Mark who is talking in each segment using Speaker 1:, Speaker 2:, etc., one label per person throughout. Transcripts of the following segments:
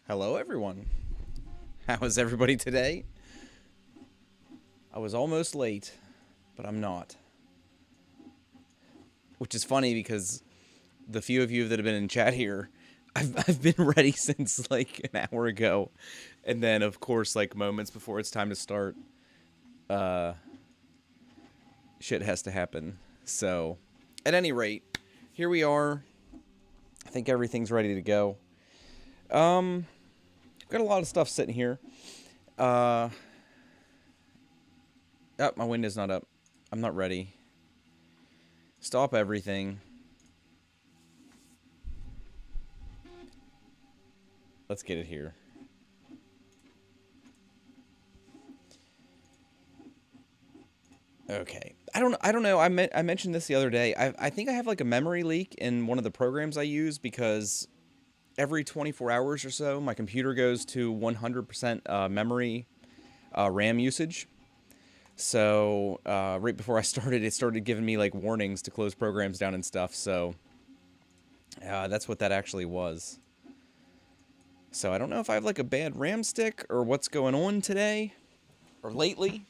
Speaker 1: Hello, everyone. How is everybody today? I was almost late, but I'm not. Which is funny because the few of you that have been in chat here, I've been ready since like an hour ago. And then, of course, like moments before it's time to start, uh, shit has to happen. So, at any rate, here we are. I think everything's ready to go. Got a lot of stuff sitting here. Oh, my window's not up. I'm not ready. Stop everything. Let's get it here. Okay. I don't know. I mentioned this the other day. I think I have like a memory leak in one of the programs I use because every 24 hours or so, my computer goes to 100% memory RAM usage. So right before I started, it started giving me like warnings to close programs down and stuff. So that's what that actually was. So I don't know if I have like a bad RAM stick or what's going on today or lately.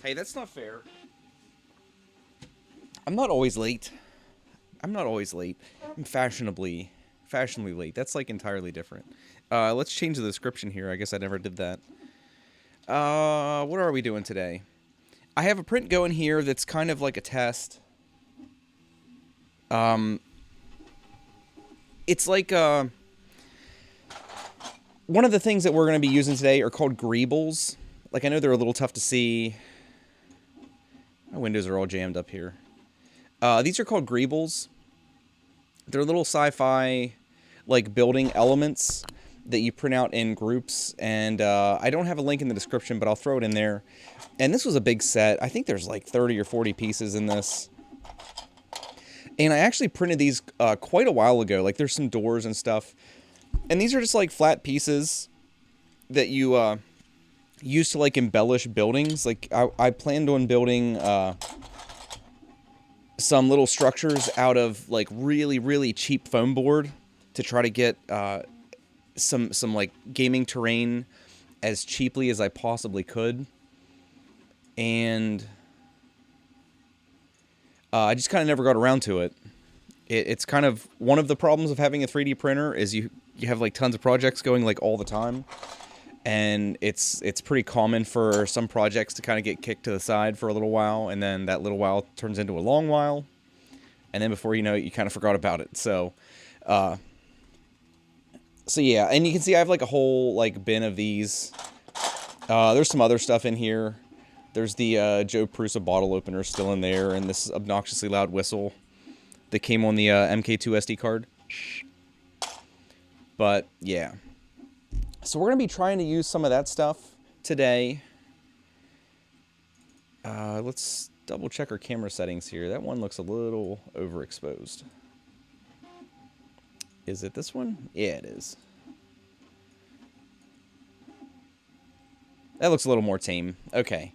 Speaker 1: Hey, that's not fair. I'm not always late. I'm fashionably late. That's like entirely different. Let's change the description here. I guess I never did that. What are we doing today? I have a print going here that's kind of like a test. It's like one of the things that we're going to be using today are called greebles. Like, I know they're a little tough to see. My windows are all jammed up here. These are called greebles. They're little sci-fi, like, building elements that you print out in groups. And I don't have a link in the description, but I'll throw it in there. And this was a big set. I think there's like 30 or 40 pieces in this. And I actually printed these quite a while ago. Like, there's some doors and stuff. And these are just, like, flat pieces that you use to, like, embellish buildings. Like, I planned on building some little structures out of, like, really, really cheap foam board to try to get some like, gaming terrain as cheaply as I possibly could. And I just kind of never got around to it. It's kind of one of the problems of having a 3D printer is you have like tons of projects going like all the time, and it's pretty common for some projects to kind of get kicked to the side for a little while, and then that little while turns into a long while, and then before you know it, you kind of forgot about it. So yeah, and you can see I have like a whole like bin of these. There's some other stuff in here. There's the Joe Prusa bottle opener still in there, and this obnoxiously loud whistle that came on the Mk2 SD card. But, yeah. So we're going to be trying to use some of that stuff today. Let's double check our camera settings here. That one looks a little overexposed. Is it this one? Yeah, it is. That looks a little more tame. Okay.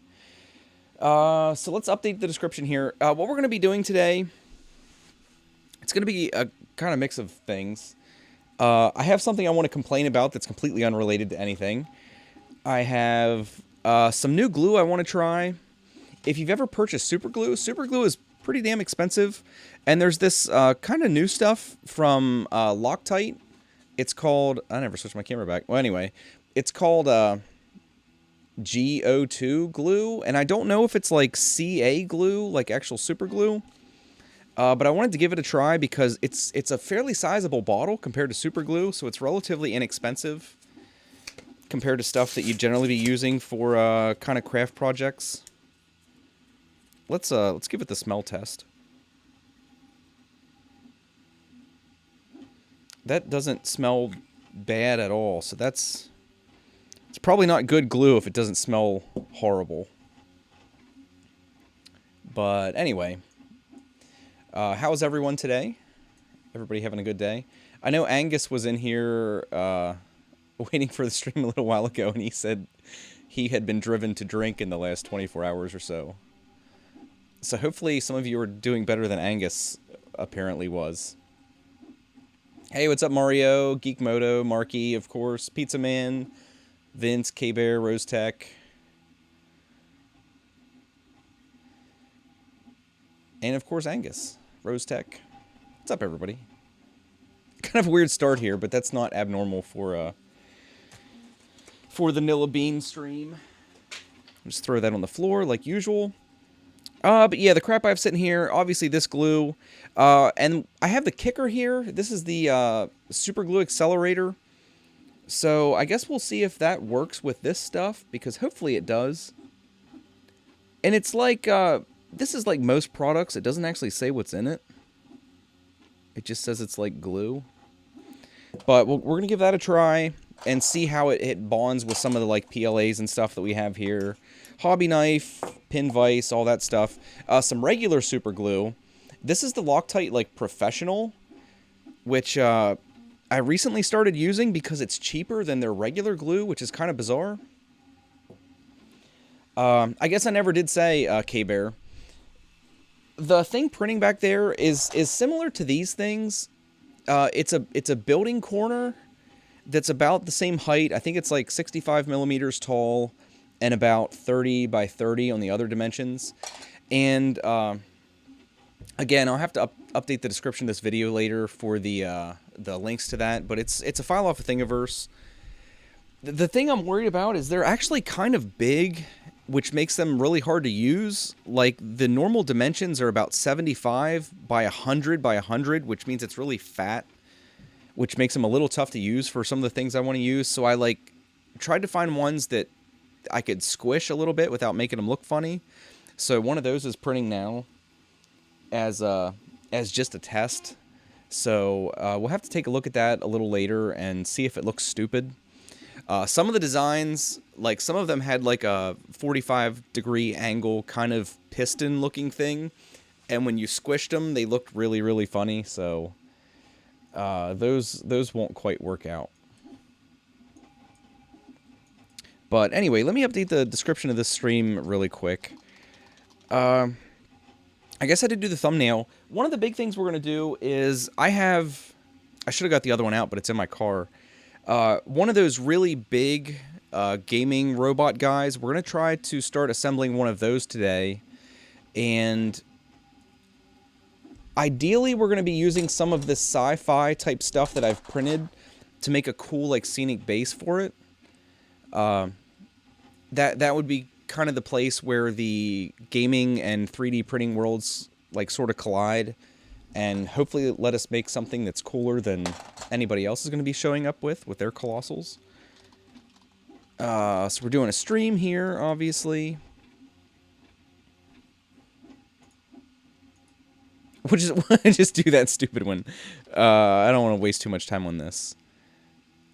Speaker 1: So let's update the description here. What we're going to be doing today, it's going to be a kind of mix of things. I have something I want to complain about that's completely unrelated to anything. I have some new glue I want to try. If you've ever purchased super glue is pretty damn expensive. And there's this kind of new stuff from Loctite. It's called... I never switched my camera back. Well, anyway, it's called... GO2 glue, and I don't know if it's like CA glue, like actual super glue, but I wanted to give it a try because it's a fairly sizable bottle compared to super glue, so it's relatively inexpensive compared to stuff that you'd generally be using for kind of craft projects. Let's give it the smell test. That doesn't smell bad at all, so that's... It's probably not good glue if it doesn't smell horrible. But anyway, how's everyone today? Everybody having a good day? I know Angus was in here waiting for the stream a little while ago, and he said he had been driven to drink in the last 24 hours or so. So hopefully some of you are doing better than Angus apparently was. Hey, what's up, Mario? Geekmoto, Marky, of course, Pizza Man, Vince, K-Bear, Rose Tech, and of course Angus, Rose Tech. What's up, everybody? Kind of a weird start here, but that's not abnormal for the Nillabean stream. Just throw that on the floor like usual. But yeah, the crap I have sitting here, obviously this glue, and I have the kicker here. This is the super glue accelerator. So I guess we'll see if that works with this stuff, because hopefully it does. And it's like, this is like most products. It doesn't actually say what's in it. It just says it's like glue. But we're going to give that a try and see how it bonds with some of the like PLAs and stuff that we have here. Hobby knife, pin vise, all that stuff. Some regular super glue. This is the Loctite like Professional, which I recently started using because it's cheaper than their regular glue, which is kind of bizarre. I guess I never did say, K-Bear. The thing printing back there is similar to these things. It's a building corner that's about the same height. I think it's like 65 millimeters tall and about 30 by 30 on the other dimensions. And again, I'll have to update the description of this video later for the links to that. But it's a file off of Thingiverse. The thing I'm worried about is they're actually kind of big, which makes them really hard to use. Like, the normal dimensions are about 75 by 100 by 100, which means it's really fat, which makes them a little tough to use for some of the things I want to use. So I, like, tried to find ones that I could squish a little bit without making them look funny. So one of those is printing now as just a test. So we'll have to take a look at that a little later and see if it looks stupid. Some of the designs, like some of them had like a 45-degree angle kind of piston looking thing. And when you squished them, they looked really, really funny. So those won't quite work out. But anyway, let me update the description of this stream really quick. I guess I did do the thumbnail. One of the big things we're going to do is I should have got the other one out, but it's in my car. One of those really big gaming robot guys. We're going to try to start assembling one of those today. And ideally, we're going to be using some of this sci-fi type stuff that I've printed to make a cool like scenic base for it. That would be kind of the place where the gaming and 3D printing worlds like sort of collide, and hopefully let us make something that's cooler than anybody else is going to be showing up with their colossals. So we're doing a stream here, obviously. We'll just do that stupid one. I don't want to waste too much time on this.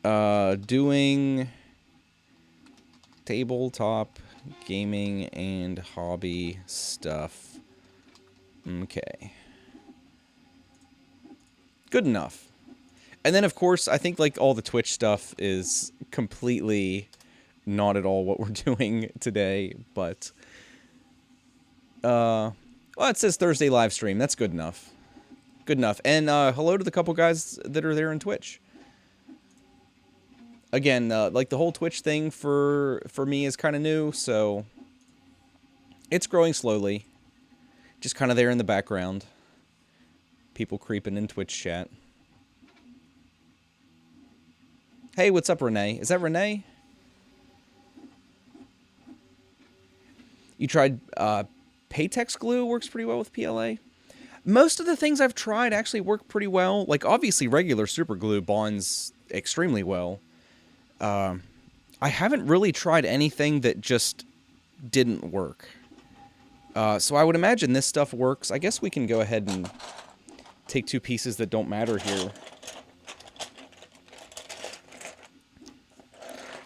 Speaker 1: Doing tabletop gaming and hobby stuff. Okay. Good enough. And then, of course, I think like all the Twitch stuff is completely not at all what we're doing today, but well, it says Thursday live stream. That's good enough. Good enough. And hello to the couple guys that are there in Twitch. Again, like the whole Twitch thing for me is kind of new, so it's growing slowly. Just kind of there in the background. People creeping in Twitch chat. Hey, what's up, Renee? Is that Renee? You tried Paytex glue, works pretty well with PLA. Most of the things I've tried actually work pretty well. Like, obviously, regular super glue bonds extremely well. I haven't really tried anything that just didn't work. So I would imagine this stuff works. I guess we can go ahead and take two pieces that don't matter here.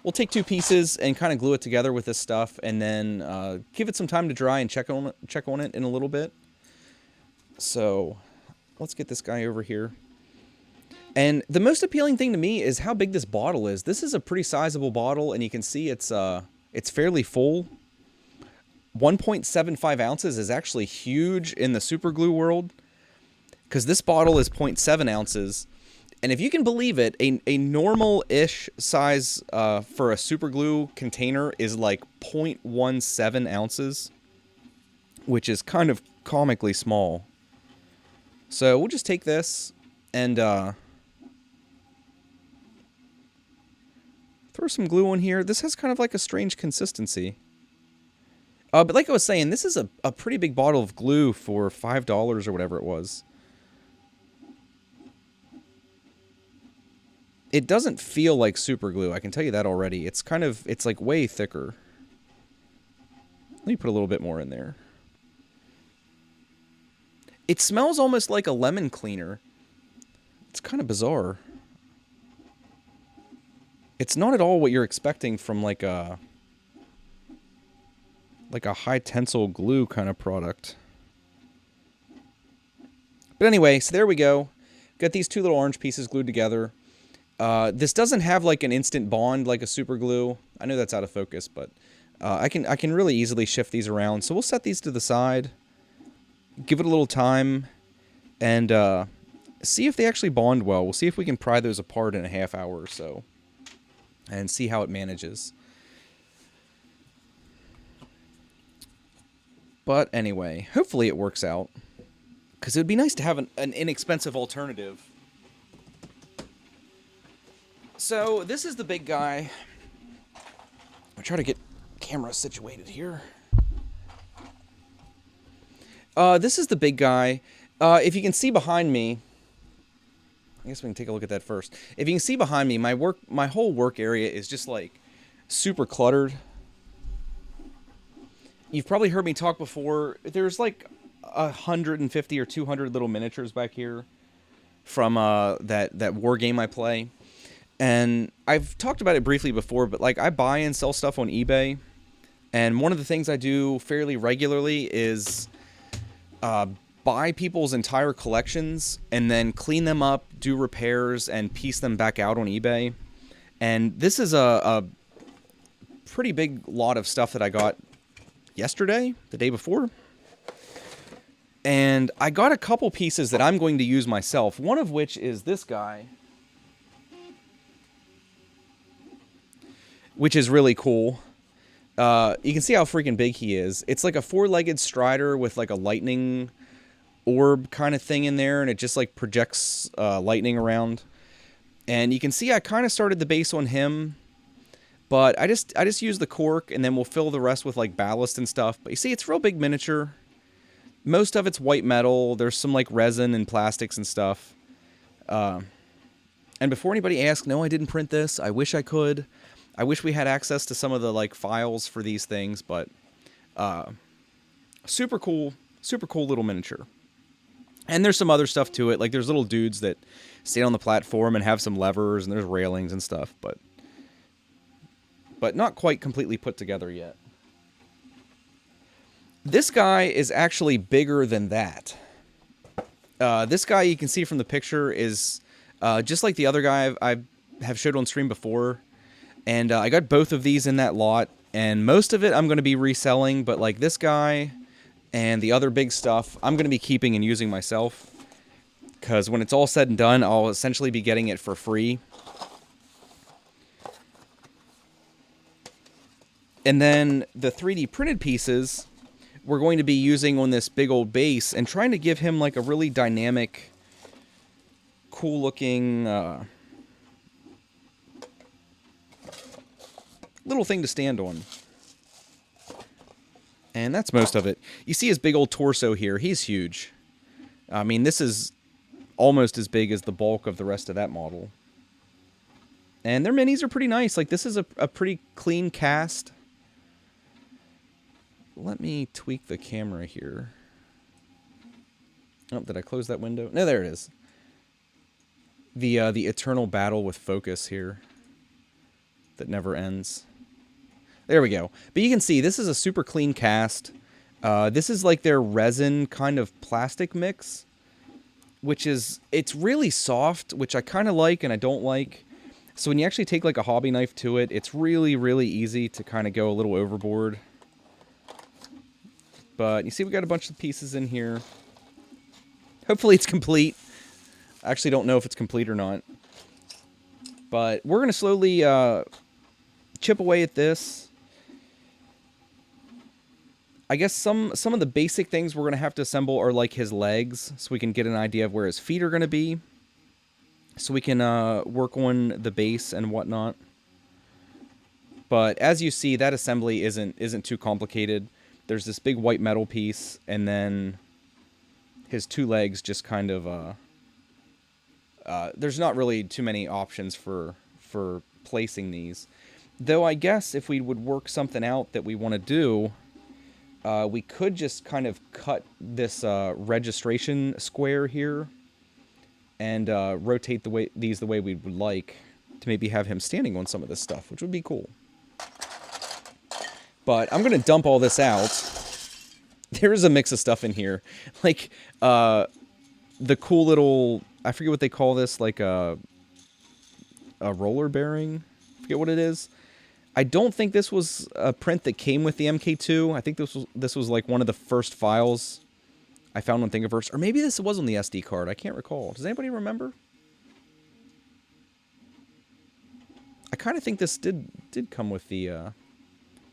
Speaker 1: We'll take two pieces and kind of glue it together with this stuff, and then give it some time to dry and check on it in a little bit. So let's get this guy over here. And the most appealing thing to me is how big this bottle is. This is a pretty sizable bottle, and you can see it's fairly full. 1.75 ounces is actually huge in the super glue world, because this bottle is 0.7 ounces, And if you can believe it, a normal-ish size for a super glue container is like 0.17 ounces, which is kind of comically small. So we'll just take this and throw some glue in here. This has kind of like a strange consistency. But like I was saying, this is a pretty big bottle of glue for $5 or whatever it was. It doesn't feel like super glue, I can tell you that already. It's kind of, it's like way thicker. Let me put a little bit more in there. It smells almost like a lemon cleaner. It's kind of bizarre. It's not at all what you're expecting from like a high tensile glue kind of product. But anyway, so there we go. Got these two little orange pieces glued together. This doesn't have like an instant bond like a super glue. I know that's out of focus, but I can really easily shift these around. So we'll set these to the side, give it a little time, and see if they actually bond well. We'll see if we can pry those apart in a half hour or so, and see how it manages. But anyway, hopefully it works out, because it would be nice to have an inexpensive alternative. So this is the big guy. I'll try to get camera situated here. This is the big guy. If you can see behind me, I guess we can take a look at that first. If you can see behind me, my whole work area is just like super cluttered. You've probably heard me talk before. There's like 150 or 200 little miniatures back here from that war game I play. And I've talked about it briefly before, but like I buy and sell stuff on eBay. And one of the things I do fairly regularly is buy people's entire collections and then clean them up, do repairs, and piece them back out on eBay. And this is a pretty big lot of stuff that I got yesterday, the day before. And I got a couple pieces that I'm going to use myself, one of which is this guy, which is really cool. You can see how freaking big he is. It's like a four-legged strider with like a lightning orb kind of thing in there, and it just like projects lightning around. And you can see I kind of started the base on him, but I just use the cork, and then we'll fill the rest with like ballast and stuff. But you see, it's real big miniature. Most of it's white metal. There's some like resin and plastics and stuff. And before anybody asks, no, I didn't print this. I wish I could. I wish we had access to some of the like files for these things, but super cool little miniature. And there's some other stuff to it. Like there's little dudes that stand on the platform and have some levers, and there's railings and stuff, but not quite completely put together yet. This guy is actually bigger than that. This guy, you can see from the picture, is just like the other guy I have showed on stream before. And I got both of these in that lot, and most of it I'm going to be reselling, but like this guy and the other big stuff, I'm going to be keeping and using myself, because when it's all said and done, I'll essentially be getting it for free. And then the 3D printed pieces we're going to be using on this big old base, and trying to give him like a really dynamic, cool looking little thing to stand on. And that's most of it. You see his big old torso here. He's huge. I mean, this is almost as big as the bulk of the rest of that model. And their minis are pretty nice. Like, this is a pretty clean cast. Let me tweak the camera here. Oh, did I close that window? No, there it is. The eternal battle with focus here that never ends. There we go. But you can see, this is a super clean cast. This is like their resin kind of plastic mix, which is, it's really soft, which I kind of like and I don't like. So when you actually take like a hobby knife to it, it's really, really easy to kind of go a little overboard. But you see we got a bunch of pieces in here. Hopefully it's complete. I actually don't know if it's complete or not. But we're going to slowly chip away at this. I guess some of the basic things we're going to have to assemble are like his legs, so we can get an idea of where his feet are going to be. So we can work on the base and whatnot. But as you see, that assembly isn't too complicated. There's this big white metal piece, and then his two legs just kind of... there's not really too many options for placing these. Though I guess if we would work something out that we want to do, we could just kind of cut this registration square here and rotate these the way we would like to maybe have him standing on some of this stuff, which would be cool. But I'm going to dump all this out. There is a mix of stuff in here. Like, the cool little... I forget what they call this, like a roller bearing? I forget what it is. I don't think this was a print that came with the MK2. I think this was like one of the first files I found on Thingiverse. Or maybe this was on the SD card. I can't recall. Does anybody remember? I kind of think this did come with the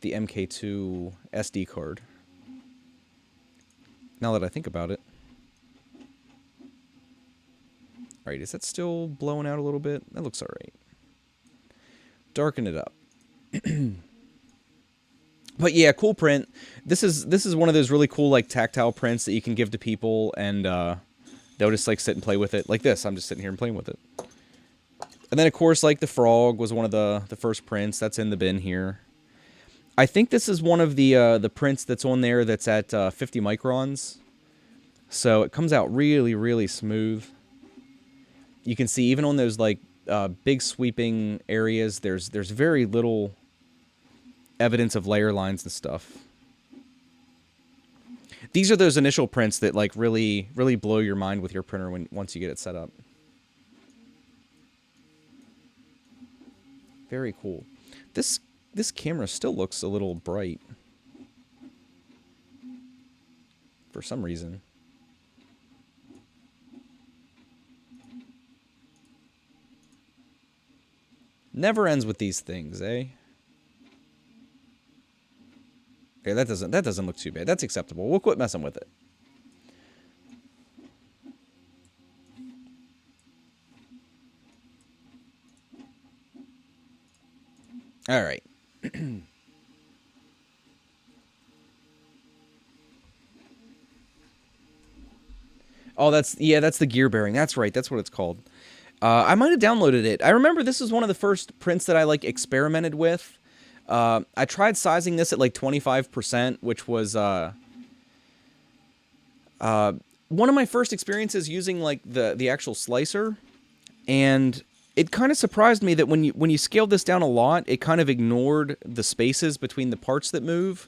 Speaker 1: MK2 SD card. Now that I think about it. Alright, is that still blowing out a little bit? That looks alright. Darken it up. But yeah, cool print. This is one of those really cool like tactile prints that you can give to people and they'll just like sit and play with it. Like this, I'm just sitting here and playing with it. And then of course like the frog was one of the first prints. That's in the bin here. I think this is one of the prints that's on there that's at 50 microns. So it comes out really, really smooth. You can see even on those like big sweeping areas, there's very little evidence of layer lines and stuff. These are those initial prints that like really blow your mind with your printer once you get it set up. Very cool. This camera still looks a little bright for some reason. Never ends with these things, eh? Okay, that doesn't look too bad. That's acceptable. We'll quit messing with it. All right. Oh, that's the gear bearing. That's right. That's what it's called. I might have downloaded it. I remember this was one of the first prints that I like experimented with. I tried sizing this at like 25%, which was one of my first experiences using like the actual slicer, and it kind of surprised me that when you scaled this down a lot, it kind of ignored the spaces between the parts that move.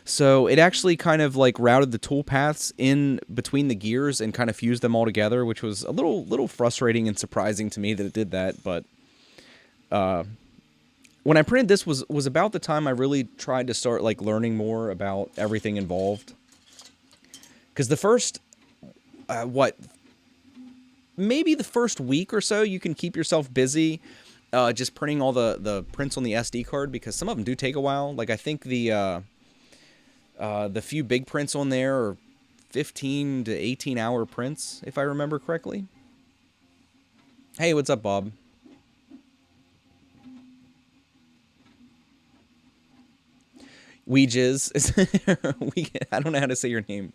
Speaker 1: So it actually kind of like routed the tool paths in between the gears and kind of fused them all together, which was a little frustrating and surprising to me that it did that. But when I printed this was about the time I really tried to start like learning more about everything involved. Because the first, maybe the first week or so, you can keep yourself busy just printing all the prints on the SD card, because some of them do take a while. Like I think the few big prints on there are 15 to 18 hour prints, if I remember correctly. Hey, what's up, Bob? Weejiz. I don't know how to say your name.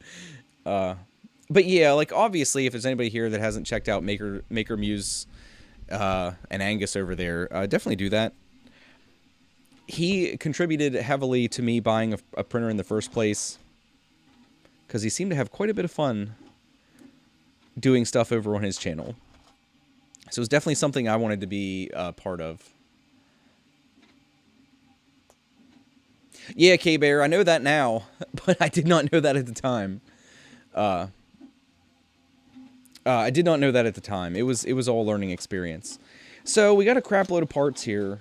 Speaker 1: But yeah, like obviously, if there's anybody here that hasn't checked out Maker Muse and Angus over there, definitely do that. He contributed heavily to me buying a printer in the first place, because he seemed to have quite a bit of fun doing stuff over on his channel. So it was definitely something I wanted to be part of. Yeah, K-Bear, I know that now, but I did not know that at the time. I did not know that at the time. It was all learning experience. So we got a crap load of parts here.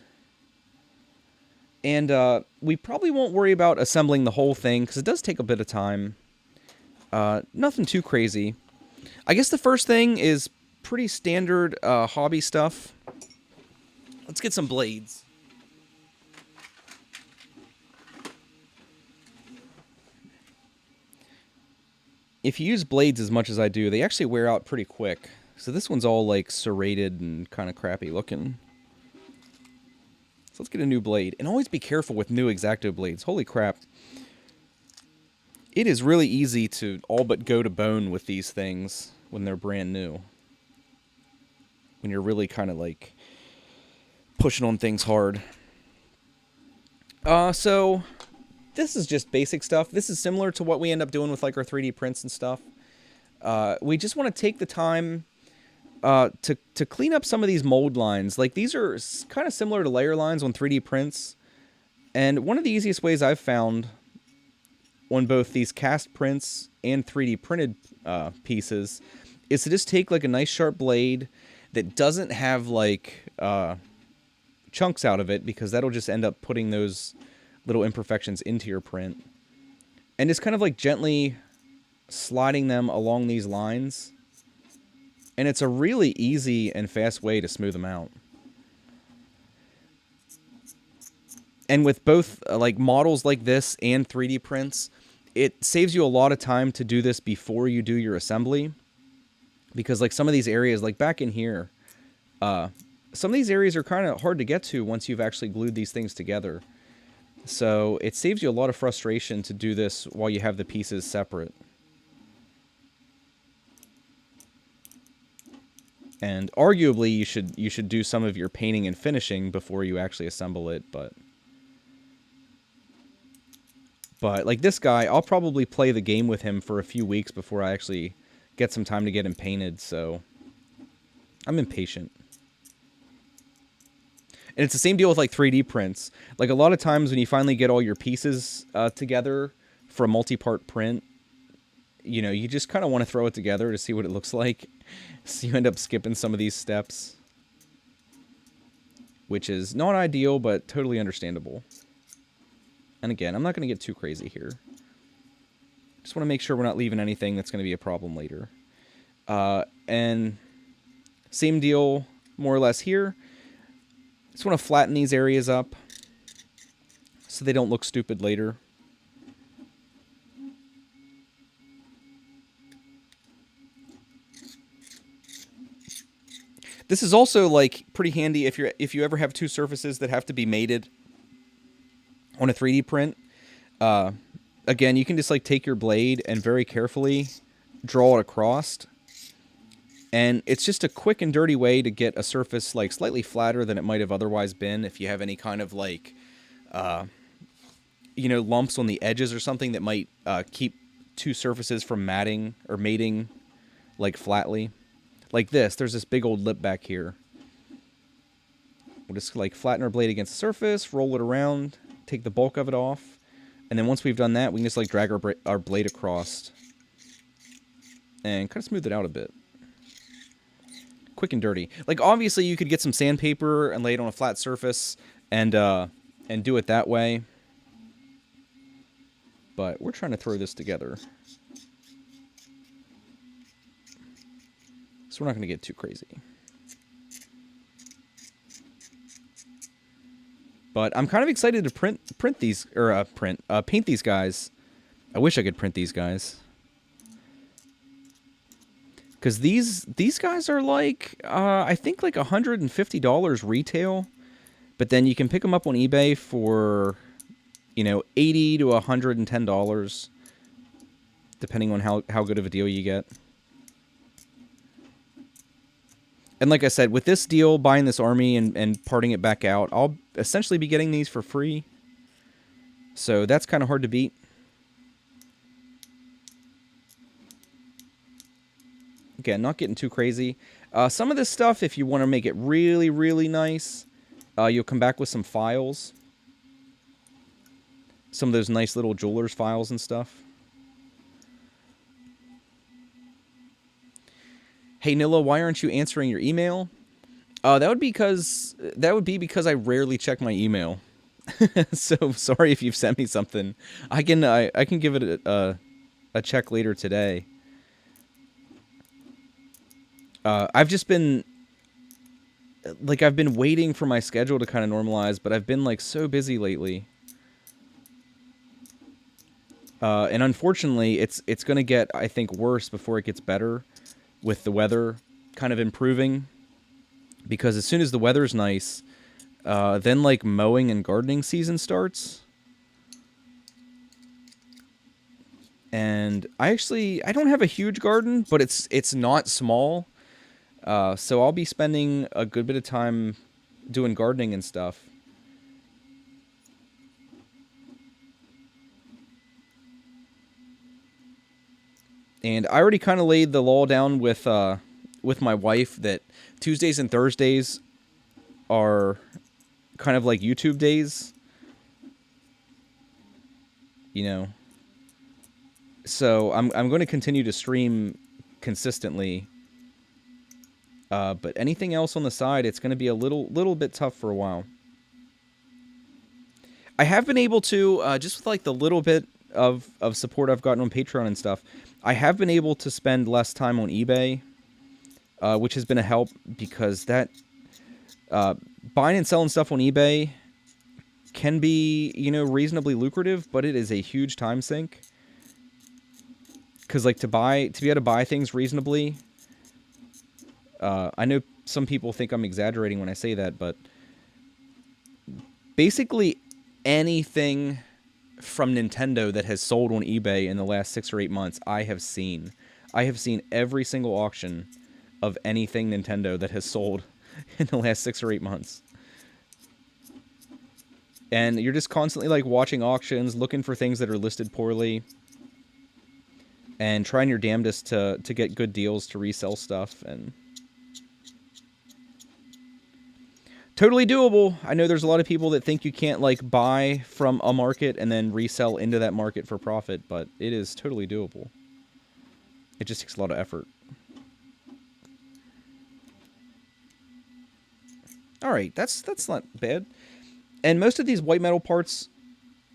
Speaker 1: And we probably won't worry about assembling the whole thing, because it does take a bit of time. Nothing too crazy. I guess the first thing is pretty standard hobby stuff. Let's get some blades. If you use blades as much as I do, they actually wear out pretty quick. So this one's all like serrated and kind of crappy looking. So let's get a new blade. And always be careful with new X-Acto blades. Holy crap. It is really easy to all but go to bone with these things when they're brand new. When you're really kind of like pushing on things hard. So this is just basic stuff. This is similar to what we end up doing with like our 3D prints and stuff. We just want to take the time to clean up some of these mold lines. Like these are kind of similar to layer lines on 3D prints. And one of the easiest ways I've found on both these cast prints and 3D printed pieces is to just take like a nice sharp blade that doesn't have like chunks out of it, because that'll just end up putting those little imperfections into your print. And just kind of like gently sliding them along these lines. And it's a really easy and fast way to smooth them out. And with both like models like this and 3D prints, it saves you a lot of time to do this before you do your assembly. Because like some of these areas, like back in here, some of these areas are kind of hard to get to once you've actually glued these things together. So it saves you a lot of frustration to do this while you have the pieces separate. And arguably you should do some of your painting and finishing before you actually assemble it, but like this guy, I'll probably play the game with him for a few weeks before I actually get some time to get him painted, so I'm impatient. And it's the same deal with like 3D prints. Like a lot of times when you finally get all your pieces together for a multi-part print, you know, you just kind of want to throw it together to see what it looks like. So you end up skipping some of these steps, which is not ideal, but totally understandable. And again, I'm not going to get too crazy here. Just want to make sure we're not leaving anything that's going to be a problem later. And same deal, more or less here. Just want to flatten these areas up so they don't look stupid later. This is also like pretty handy if you ever have two surfaces that have to be mated on a 3D print. Again, you can just like take your blade and very carefully draw it across. And it's just a quick and dirty way to get a surface like slightly flatter than it might have otherwise been if you have any kind of like, you know, lumps on the edges or something that might keep two surfaces from matting or mating like flatly. Like this, there's this big old lip back here. We'll just like flatten our blade against the surface, roll it around, take the bulk of it off. And then once we've done that, we can just like drag our blade across and kind of smooth it out a bit. Quick and dirty. Like obviously you could get some sandpaper and lay it on a flat surface and do it that way. But we're trying to throw this together. So we're not going to get too crazy. But I'm kind of excited to paint these guys. I wish I could print these guys. Because these guys are like, I think like $150 retail. But then you can pick them up on eBay for, you know, $80 to $110. Depending on how good of a deal you get. And like I said, with this deal, buying this army and parting it back out, I'll essentially be getting these for free. So that's kind of hard to beat. Again, not getting too crazy. Some of this stuff, if you want to make it really, really nice, you'll come back with some files. Some of those nice little jeweler's files and stuff. Hey Nilla, why aren't you answering your email? That would be because I rarely check my email. So sorry if you've sent me something. I can give it a check later today. I've just been like I've been waiting for my schedule to kind of normalize, but I've been like so busy lately. And unfortunately, it's going to get, I think, worse before it gets better with the weather kind of improving. Because as soon as the weather's nice, then like mowing and gardening season starts. And I don't have a huge garden, but it's not small. So I'll be spending a good bit of time doing gardening and stuff. And I already kind of laid the law down with my wife that Tuesdays and Thursdays are kind of like YouTube days, you know. So I'm going to continue to stream consistently. But anything else on the side, it's going to be a little bit tough for a while. I have been able to just with like the little bit of support I've gotten on Patreon and stuff. I have been able to spend less time on eBay, which has been a help because that buying and selling stuff on eBay can be, you know, reasonably lucrative, but it is a huge time sink. Because like to be able to buy things reasonably, I know some people think I'm exaggerating when I say that, but basically anything from Nintendo that has sold on eBay in the last 6 or 8 months, I have seen. I have seen every single auction of anything Nintendo that has sold in the last 6 or 8 months. And you're just constantly like watching auctions, looking for things that are listed poorly, and trying your damnedest to get good deals to resell stuff. And totally doable. I know there's a lot of people that think you can't like buy from a market and then resell into that market for profit, but it is totally doable. It just takes a lot of effort. All right, that's not bad. And most of these white metal parts,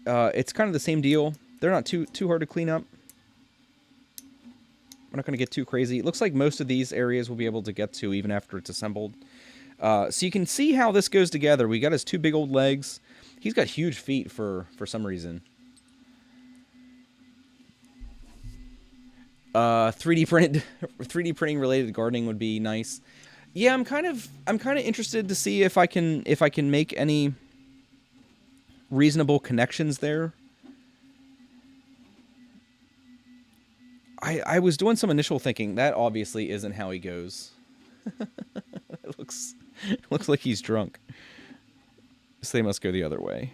Speaker 1: it's kind of the same deal. They're not too hard to clean up. We're not going to get too crazy. It looks like most of these areas we'll be able to get to even after it's assembled. So you can see how this goes together. We got his 2 big old legs. He's got huge feet for some reason. 3D printing related gardening would be nice. Yeah, I'm kind of interested to see if I can make any reasonable connections there. I was doing some initial thinking. That obviously isn't how he goes. It looks like he's drunk. So they must go the other way.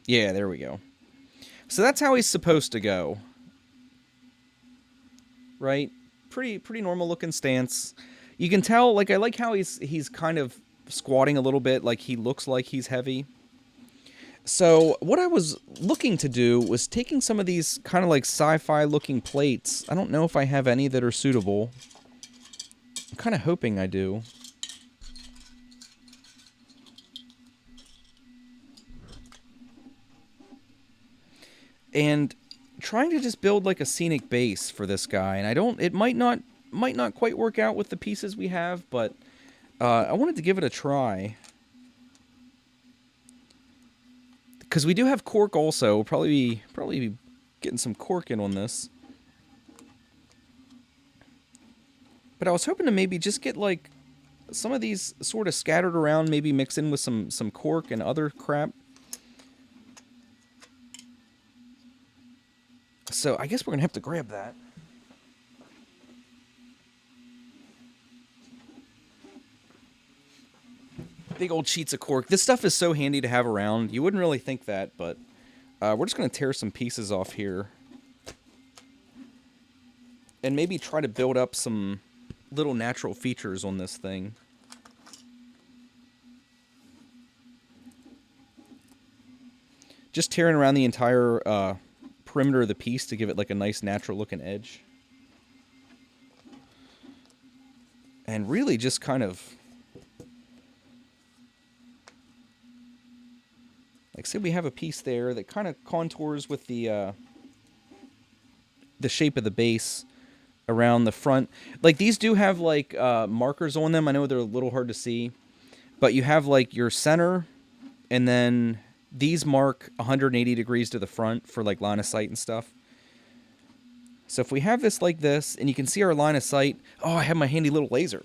Speaker 1: Yeah, there we go. So that's how he's supposed to go. Right? Pretty normal looking stance. You can tell, like, I like how he's kind of squatting a little bit, like he looks like he's heavy. So what I was looking to do was taking some of these kind of like sci-fi looking plates. I don't know if I have any that are suitable. I'm kind of hoping I do. And trying to just build like a scenic base for this guy. And it might not quite work out with the pieces we have, but I wanted to give it a try. Because we do have cork also. We'll probably be getting some cork in on this. But I was hoping to maybe just get like some of these sort of scattered around, maybe mix in with some cork and other crap. So I guess we're going to have to grab that. Big old sheets of cork. This stuff is so handy to have around. You wouldn't really think that, but we're just going to tear some pieces off here. And maybe try to build up some little natural features on this thing. Just tearing around the entire perimeter of the piece to give it like a nice natural looking edge. And really just kind of... Like, say we have a piece there that kind of contours with the the shape of the base around the front. Like, these do have, like, markers on them. I know they're a little hard to see. But you have, like, your center, and then these mark 180 degrees to the front for, like, line of sight and stuff. So if we have this like this, and you can see our line of sight... Oh, I have my handy little laser.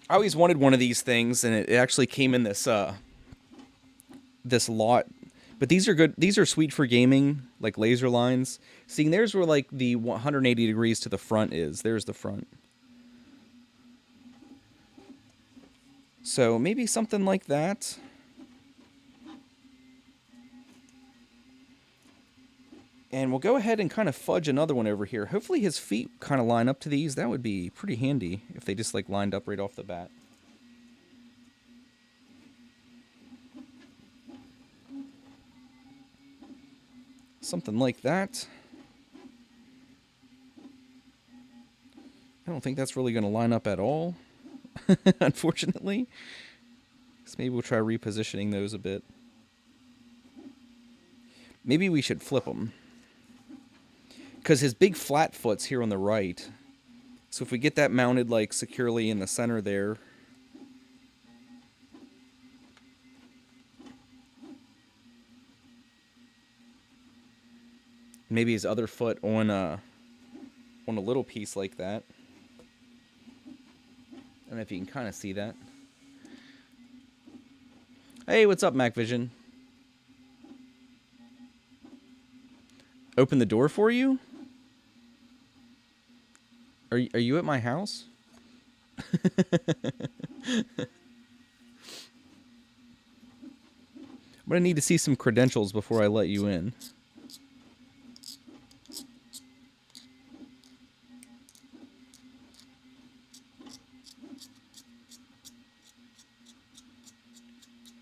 Speaker 1: I always wanted one of these things, and it actually came in this this lot. But these are good. These are sweet for gaming, like laser lines. Seeing there's where like the 180 degrees to the front is. There's the front. So maybe something like that. And we'll go ahead and kind of fudge another one over here. Hopefully his feet kind of line up to these. That would be pretty handy if they just like lined up right off the bat. Something like that. I don't think that's really going to line up at all, unfortunately. So maybe we'll try repositioning those a bit. Maybe we should flip them. Because his big flat foot's here on the right. So if we get that mounted like securely in the center there. Maybe his other foot on a little piece like that. I don't know if you can kind of see that. Hey, what's up, MacVision? Open the door for you? Are you at my house? I'm gonna need to see some credentials before I let you in.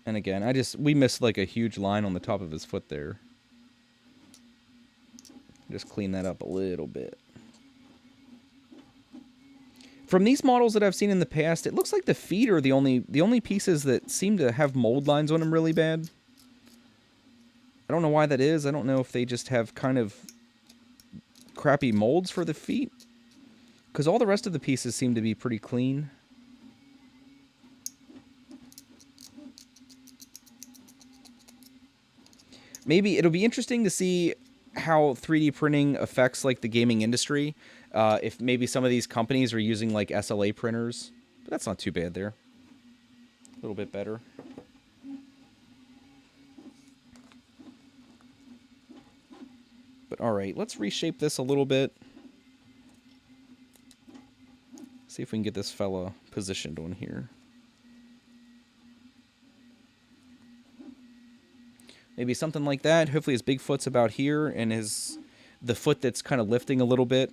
Speaker 1: And again, we missed like a huge line on the top of his foot there. Just clean that up a little bit. From these models that I've seen in the past, it looks like the feet are the only pieces that seem to have mold lines on them really bad. I don't know why that is. I don't know if they just have kind of crappy molds for the feet. Because all the rest of the pieces seem to be pretty clean. Maybe it'll be interesting to see how 3D printing affects like the gaming industry. If maybe some of these companies are using like SLA printers. But that's not too bad there. A little bit better. But alright, let's reshape this a little bit. See if we can get this fella positioned on here. Maybe something like that. Hopefully his big foot's about here, and the foot that's kind of lifting a little bit.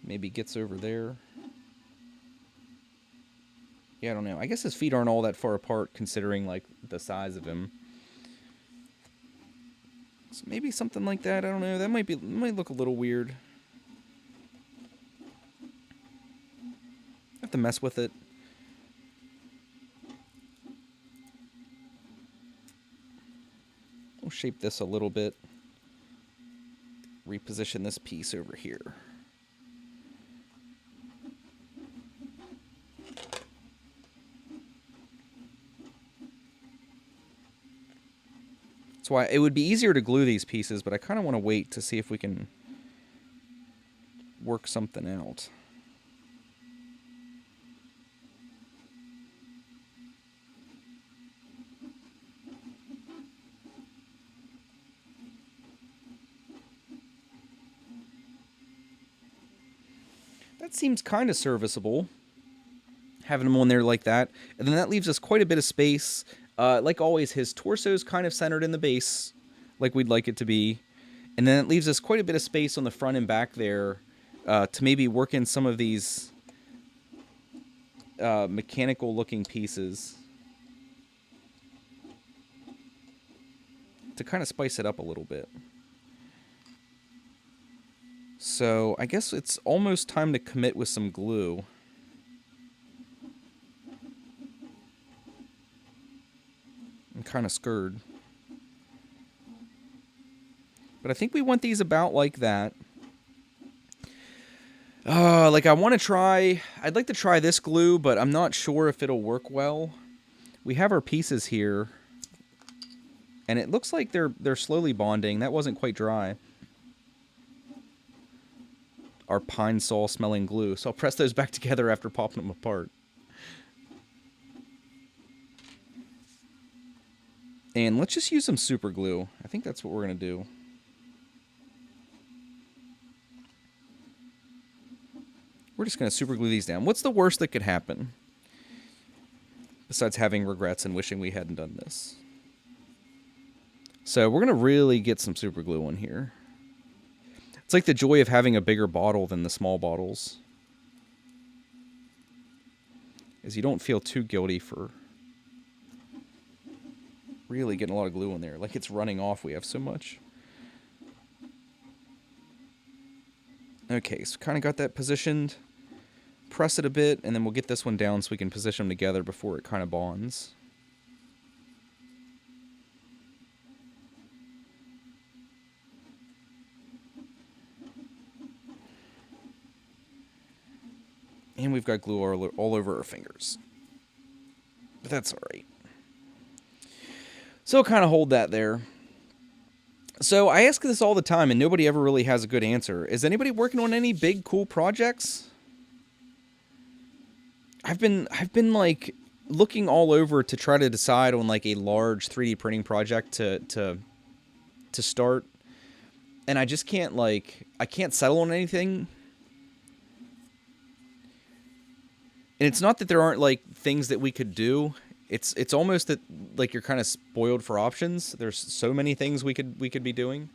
Speaker 1: Maybe gets over there. Yeah, I don't know. I guess his feet aren't all that far apart considering like the size of him. So maybe something like that. I don't know. That might look a little weird. Have to mess with it. We'll shape this a little bit. Reposition this piece over here. That's why it would be easier to glue these pieces, but I kind of want to wait to see if we can work something out. That seems kind of serviceable, having them on there like that. And then that leaves us quite a bit of space. Like always, his torso is kind of centered in the base, like we'd like it to be. And then it leaves us quite a bit of space on the front and back there to maybe work in some of these mechanical-looking pieces to kind of spice it up a little bit. So I guess it's almost time to commit with some glue. kind of scared. But I think we want these about like that. Like I want to try... I'd like to try this glue, but I'm not sure if it'll work well. We have our pieces here. And it looks like they're slowly bonding. That wasn't quite dry. Our pine saw smelling glue. So I'll press those back together after popping them apart. And let's just use some super glue. I think that's what we're going to do. We're just going to super glue these down. What's the worst that could happen? Besides having regrets and wishing we hadn't done this. So we're going to really get some super glue in here. It's like the joy of having a bigger bottle than the small bottles. Is you don't feel too guilty for really getting a lot of glue in there. Like it's running off, we have so much. Okay, so kind of got that positioned. Press it a bit, and then we'll get this one down so we can position them together before it kind of bonds. And we've got glue all over our fingers. But that's alright. So kind of hold that there. So I ask this all the time, and nobody ever really has a good answer. Is anybody working on any big, cool projects? I've been like looking all over to try to decide on like a large 3D printing project to start, and I just can't I can't settle on anything. And it's not that there aren't like things that we could do. It's almost that like you're kind of spoiled for options. There's so many things we could be doing.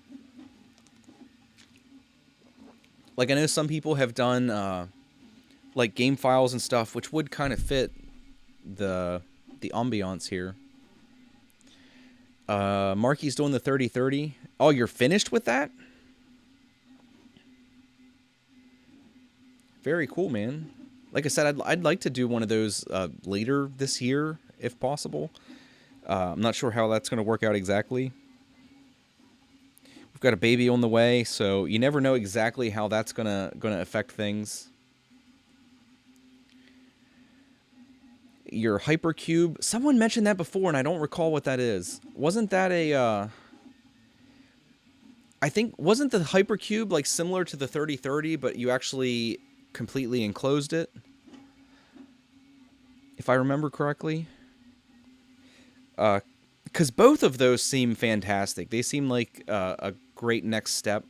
Speaker 1: Like I know some people have done like game files and stuff, which would kind of fit the ambiance here. Marky's doing the 30-30. Oh, you're finished with that? Very cool, man. Like I said, I'd like to do one of those later this year, if possible. I'm not sure how that's going to work out exactly. We've got a baby on the way, so you never know exactly how that's gonna affect things. Your hypercube. Someone mentioned that before, and I don't recall what that is. Wasn't that a... I think... Wasn't the hypercube like similar to the 30-30, but you actually completely enclosed it? If I remember correctly. Because both of those seem fantastic. They seem like a great next step.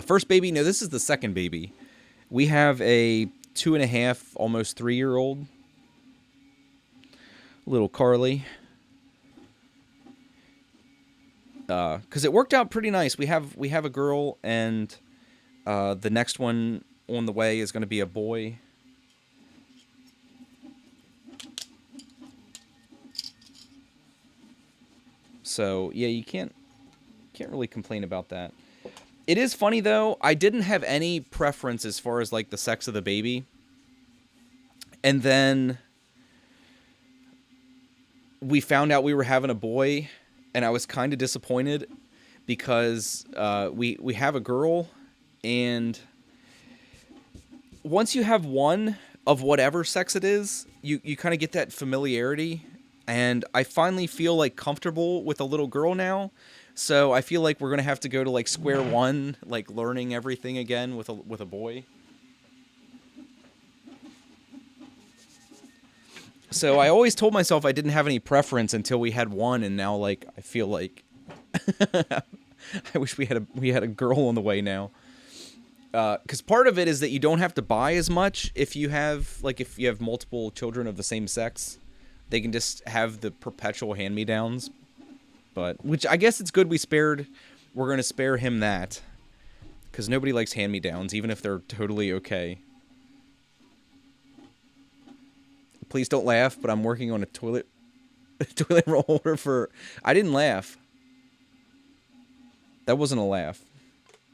Speaker 1: First baby. No, this is the second baby. We have a 2.5, almost 3-year-old. Little Carly. Because it worked out pretty nice. We have a girl, and the next one on the way is going to be a boy. So yeah, you can't really complain about that. It is funny though, I didn't have any preference as far as like the sex of the baby. And then we found out we were having a boy, and I was kind of disappointed because we have a girl, and once you have one of whatever sex it is, you kind of get that familiarity, and I finally feel like comfortable with a little girl now. So I feel like we're going to have to go to like square one, like learning everything again with a boy. So I always told myself I didn't have any preference until we had one, and now like I feel like I wish we had a girl on the way now. Because part of it is that you don't have to buy as much if you have multiple children of the same sex. They can just have the perpetual hand-me-downs. But which I guess it's good we're going to spare him that, because nobody likes hand-me-downs, even if they're totally okay. Please don't laugh, but I'm working on a toilet roll holder for... I didn't laugh. That wasn't a laugh.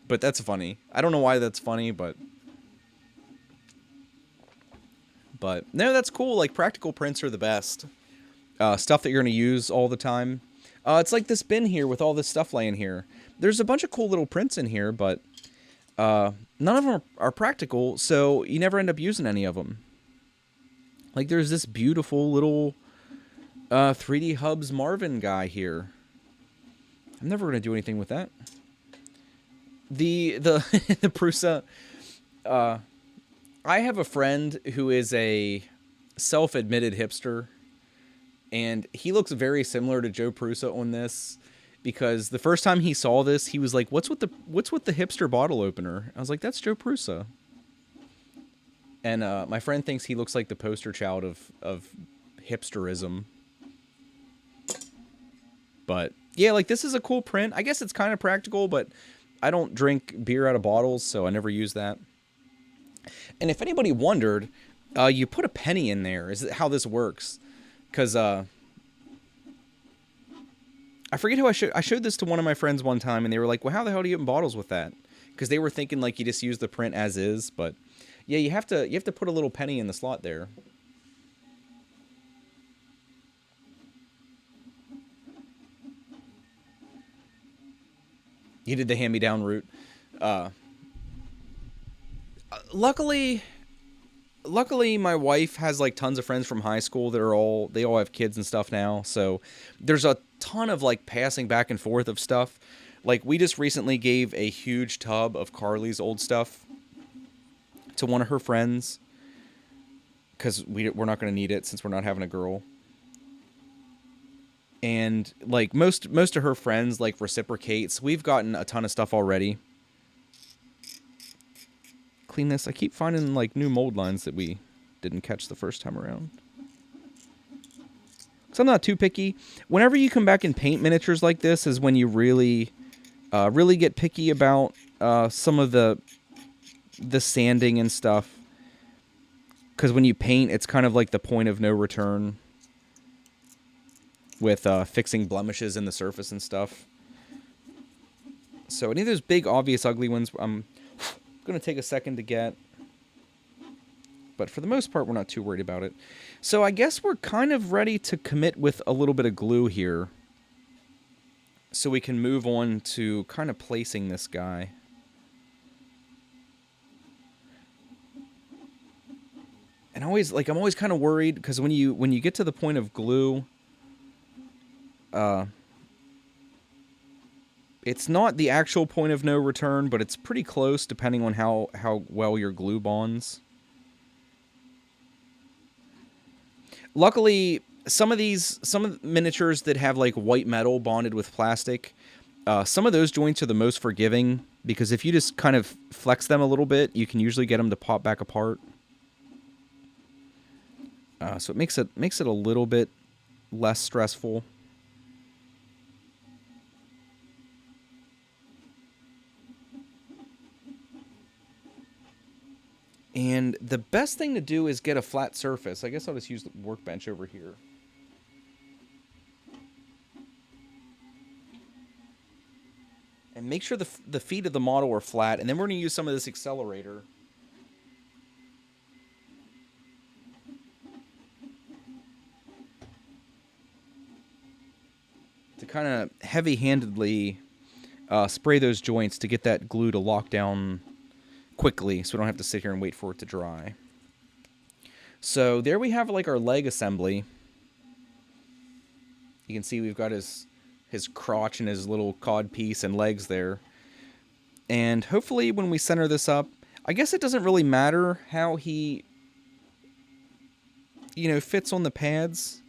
Speaker 1: But that's funny. I don't know why that's funny, but... But, no, that's cool. Like, practical prints are the best. stuff that you're going to use all the time. It's like this bin here with all this stuff laying here. There's a bunch of cool little prints in here, but none of them are practical, so you never end up using any of them. Like there's this beautiful little 3D Hubs Marvin guy here. I'm never going to do anything with that. The the Prusa. I have a friend who is a self-admitted hipster, and he looks very similar to Joe Prusa on this, because the first time he saw this, he was like, what's with the hipster bottle opener? I was like, that's Joe Prusa. And my friend thinks he looks like the poster child of hipsterism. But yeah, like this is a cool print. I guess it's kind of practical, but I don't drink beer out of bottles, so I never use that. And if anybody wondered, you put a penny in there. Is how this works? Because I forget who I showed this to one of my friends one time, and they were like, well, how the hell do you open bottles with that? Because they were thinking like you just use the print as is, but yeah, you have to put a little penny in the slot there. You did the hand-me-down route. Luckily, my wife has like tons of friends from high school that they all have kids and stuff now. So there's a ton of like passing back and forth of stuff. Like we just recently gave a huge tub of Carly's old stuff to one of her friends, because we're not going to need it since we're not having a girl. And like most of her friends like reciprocates. We've gotten a ton of stuff already. Clean this. I keep finding like new mold lines that we didn't catch the first time around. So I'm not too picky. Whenever you come back and paint miniatures like this is when you really get picky about some of the sanding and stuff. Because when you paint, it's kind of like the point of no return with fixing blemishes in the surface and stuff. So any of those big, obvious, ugly ones, I'm going to take a second to get. But for the most part, we're not too worried about it. So I guess we're kind of ready to commit with a little bit of glue here, so we can move on to kind of placing this guy. And I'm always kind of worried, because when you get to the point of glue, it's not the actual point of no return, but it's pretty close depending on how well your glue bonds. Luckily, some of miniatures that have like white metal bonded with plastic, some of those joints are the most forgiving, because if you just kind of flex them a little bit, you can usually get them to pop back apart. So it makes it a little bit less stressful. And the best thing to do is get a flat surface. I guess I'll just use the workbench over here. And make sure the feet of the model are flat. And then we're going to use some of this accelerator. To kind of heavy-handedly spray those joints to get that glue to lock down quickly, so we don't have to sit here and wait for it to dry. So there we have like our leg assembly. You can see we've got his crotch and his little cod piece and legs there. And hopefully when we center this up, I guess it doesn't really matter how he, fits on the pads.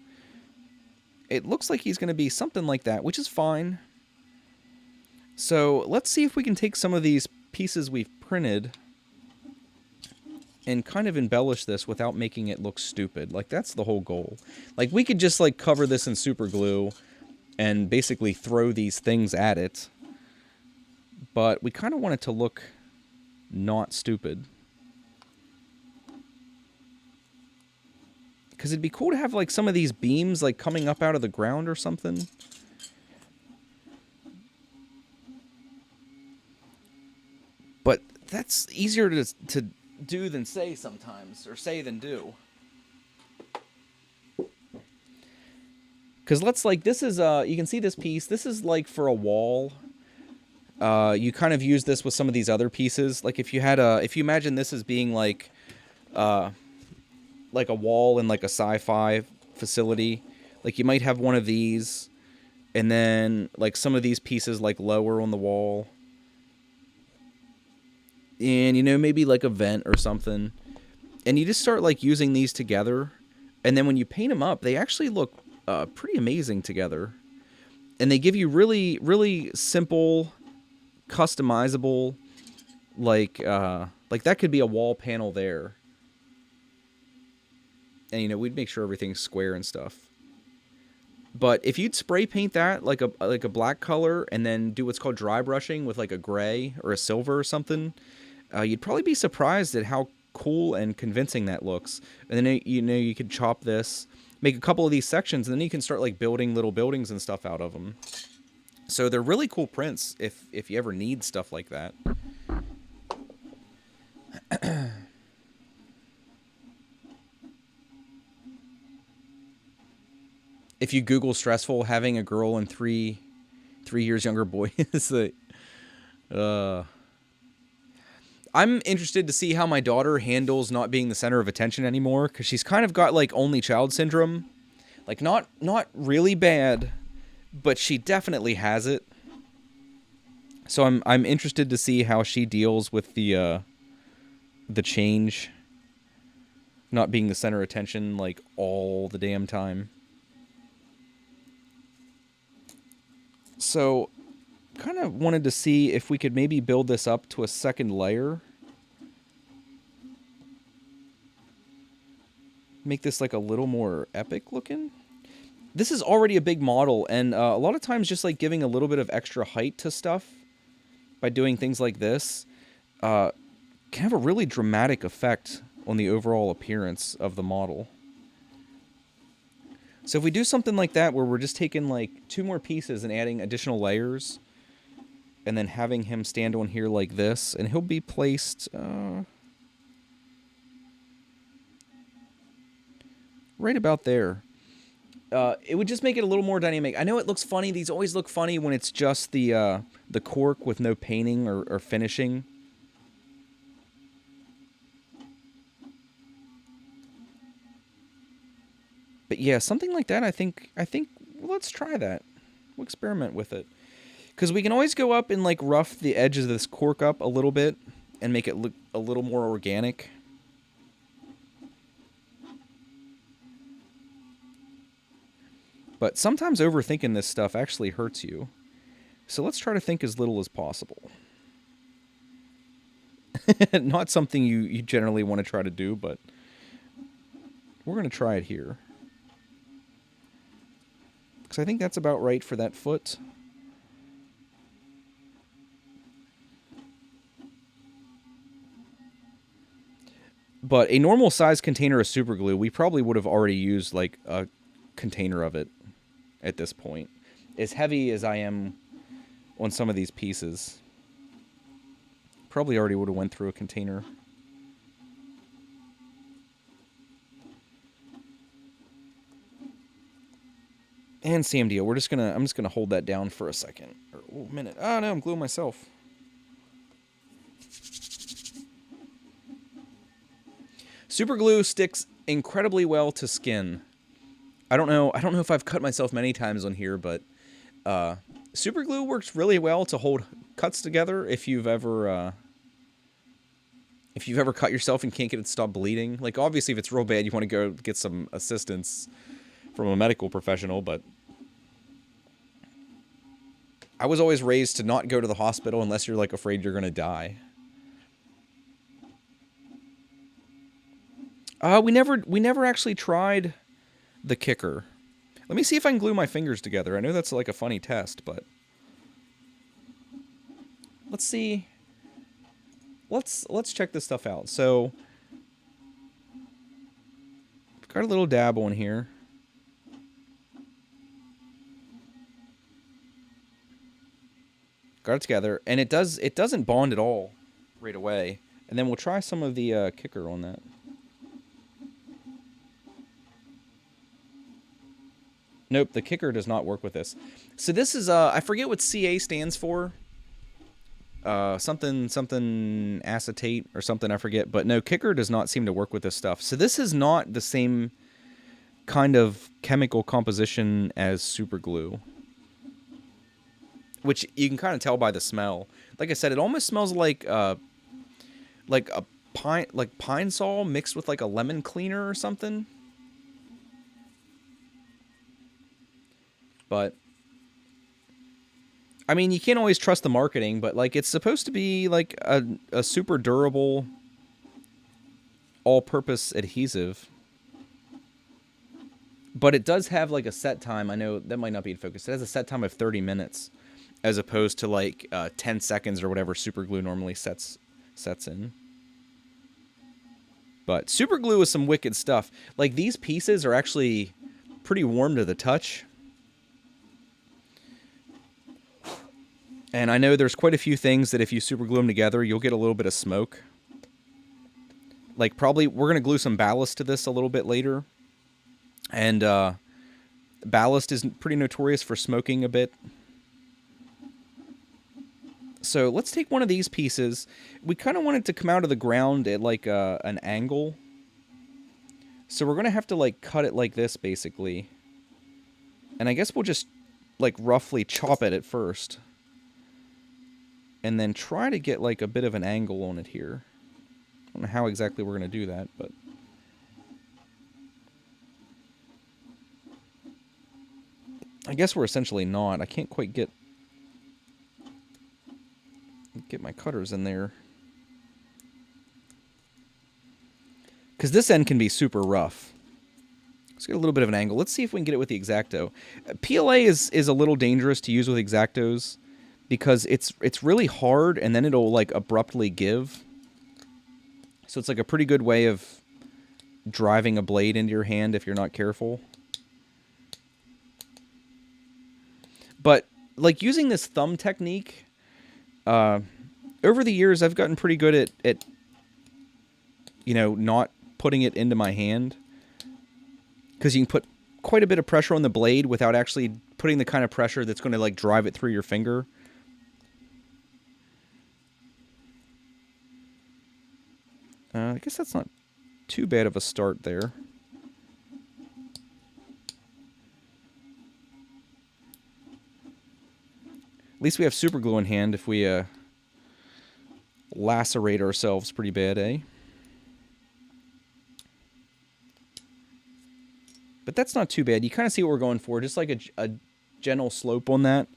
Speaker 1: It looks like he's going to be something like that, which is fine. So let's see if we can take some of these pieces we've printed and kind of embellish this without making it look stupid. Like, that's the whole goal. Like, we could just, like, cover this in super glue and basically throw these things at it. But we kind of want it to look not stupid. Because it'd be cool to have, like, some of these beams, like, coming up out of the ground or something. But that's easier to do than say sometimes, or say than do. Because let's, like, this is, you can see this piece. This is, like, for a wall. You kind of use this with some of these other pieces. Like, if you had if you imagine this as being, like a wall in, like, a sci-fi facility. Like, you might have one of these, and then, like, some of these pieces, like, lower on the wall. And, you know, maybe, like, a vent or something. And you just start, like, using these together. And then when you paint them up, they actually look pretty amazing together. And they give you really, really simple, customizable, like that could be a wall panel there. And, you know, we'd make sure everything's square and stuff. But if you'd spray paint that like a black color and then do what's called dry brushing with like a gray or a silver or something, you'd probably be surprised at how cool and convincing that looks. And then, you know, you could chop this, make a couple of these sections, and then you can start like building little buildings and stuff out of them. So they're really cool prints if you ever need stuff like that. If you Google stressful, having a girl and 3 years younger boy is like, I'm interested to see how my daughter handles not being the center of attention anymore, because she's kind of got like only child syndrome. Like not really bad, but she definitely has it. So I'm interested to see how she deals with the change, not being the center of attention like all the damn time. So, kind of wanted to see if we could maybe build this up to a second layer. Make this like a little more epic looking. This is already a big model, and a lot of times just like giving a little bit of extra height to stuff by doing things like this can have a really dramatic effect on the overall appearance of the model. So if we do something like that where we're just taking like 2 more pieces and adding additional layers, and then having him stand on here like this, and he'll be placed right about there. It would just make it a little more dynamic. I know it looks funny. These always look funny when it's just the cork with no painting or finishing. But yeah, something like that, I think let's try that. We'll experiment with it. Because we can always go up and like rough the edges of this cork up a little bit and make it look a little more organic. But sometimes overthinking this stuff actually hurts you. So let's try to think as little as possible. Not something you generally want to try to do, but we're going to try it here. Because I think that's about right for that foot. But a normal size container of super glue, we probably would have already used like a container of it at this point. As heavy as I am on some of these pieces, probably already would have went through a container. And Sam Deal, I'm just gonna hold that down for a second. Or a minute. Oh no, I'm gluing myself. Super glue sticks incredibly well to skin. I don't know if I've cut myself many times on here, but super glue works really well to hold cuts together if you've ever cut yourself and can't get it to stop bleeding. Like, obviously, if it's real bad, you want to go get some assistance from a medical professional, but I was always raised to not go to the hospital unless you're, like, afraid you're going to die. We never actually tried the kicker. Let me see if I can glue my fingers together. I know that's, like, a funny test, but let's see. Let's check this stuff out. So, got a little dab on here. Got it together, and it doesn't bond at all right away. And then we'll try some of the kicker on that. Nope, the kicker does not work with this. So this is, I forget what CA stands for. Something acetate or something, I forget. But no, kicker does not seem to work with this stuff. So this is not the same kind of chemical composition as super glue, which you can kind of tell by the smell. Like I said, it almost smells like a pine sol mixed with like a lemon cleaner or something. But I mean, you can't always trust the marketing, but like it's supposed to be like a super durable all-purpose adhesive. But it does have like a set time. I know that might not be in focus. It has a set time of 30 minutes as opposed to like 10 seconds or whatever super glue normally sets in. But super glue is some wicked stuff. Like these pieces are actually pretty warm to the touch. And I know there's quite a few things that if you super glue them together, you'll get a little bit of smoke. Like probably, we're going to glue some ballast to this a little bit later. And ballast is pretty notorious for smoking a bit. So let's take one of these pieces. We kind of want it to come out of the ground at like an angle. So we're going to have to like cut it like this basically. And I guess we'll just like roughly chop it at first. And then try to get like a bit of an angle on it here. I don't know how exactly we're going to do that, but... I guess we're essentially not. I can't quite get my cutters in there. Because this end can be super rough. Let's get a little bit of an angle. Let's see if we can get it with the X-Acto. PLA is a little dangerous to use with X-Actos because it's really hard and then it'll like abruptly give. So it's like a pretty good way of driving a blade into your hand if you're not careful. But like using this thumb technique, over the years I've gotten pretty good at you know, not putting it into my hand. Because you can put quite a bit of pressure on the blade without actually putting the kind of pressure that's going to like drive it through your finger. I guess that's not too bad of a start there. At least we have super glue in hand if we lacerate ourselves pretty bad, eh? But that's not too bad. You kind of see what we're going for. Just like a gentle slope on that.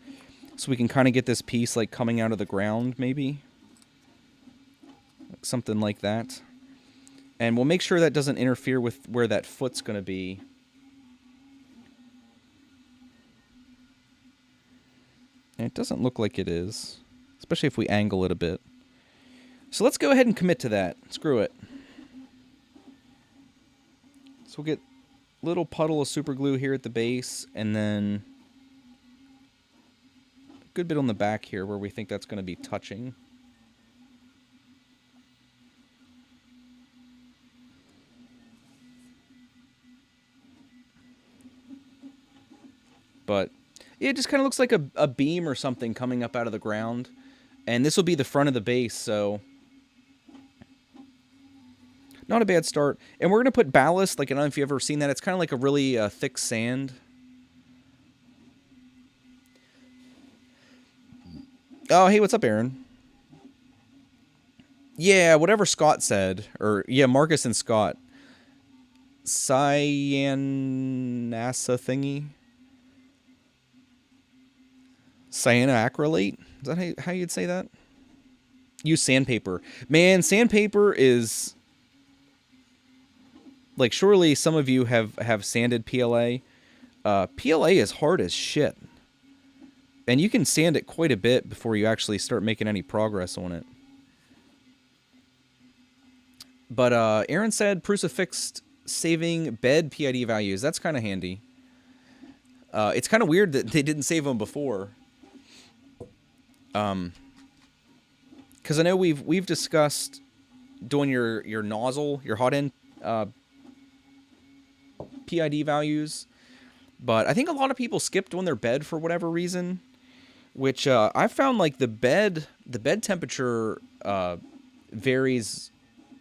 Speaker 1: So we can kind of get this piece like coming out of the ground, maybe. Something like that. And we'll make sure that doesn't interfere with where that foot's going to be. And it doesn't look like it is. Especially if we angle it a bit. So let's go ahead and commit to that. Screw it. So we'll get a little puddle of super glue here at the base. And then a good bit on the back here where we think that's going to be touching. But it just kind of looks like a beam or something coming up out of the ground. And this will be the front of the base, so not a bad start. And we're going to put ballast, like I don't know if you've ever seen that. It's kind of like a really thick sand. Oh, hey, what's up, Aaron? Yeah, whatever Scott said. Or, yeah, Marcus and Scott. Cyanasa thingy. Cyanoacrylate? Is that how you'd say that? Use sandpaper. Man, sandpaper is... Like, surely some of you have sanded PLA. PLA is hard as shit. And you can sand it quite a bit before you actually start making any progress on it. But Aaron said Crucifix saving bed PID values. That's kind of handy. It's kind of weird that they didn't save them before. Because I know we've discussed doing your nozzle, your hot end PID values, But I think a lot of people skipped on their bed for whatever reason, which I found like the bed temperature varies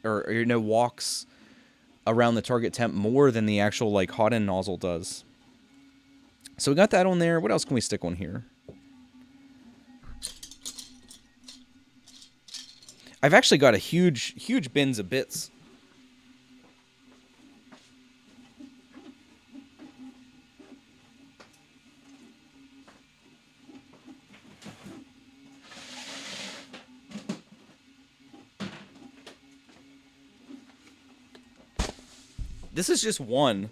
Speaker 1: or walks around the target temp more than the actual like hot end nozzle does. So we got that on there. What else can we stick on here? I've actually got a huge bins of bits. This is just one.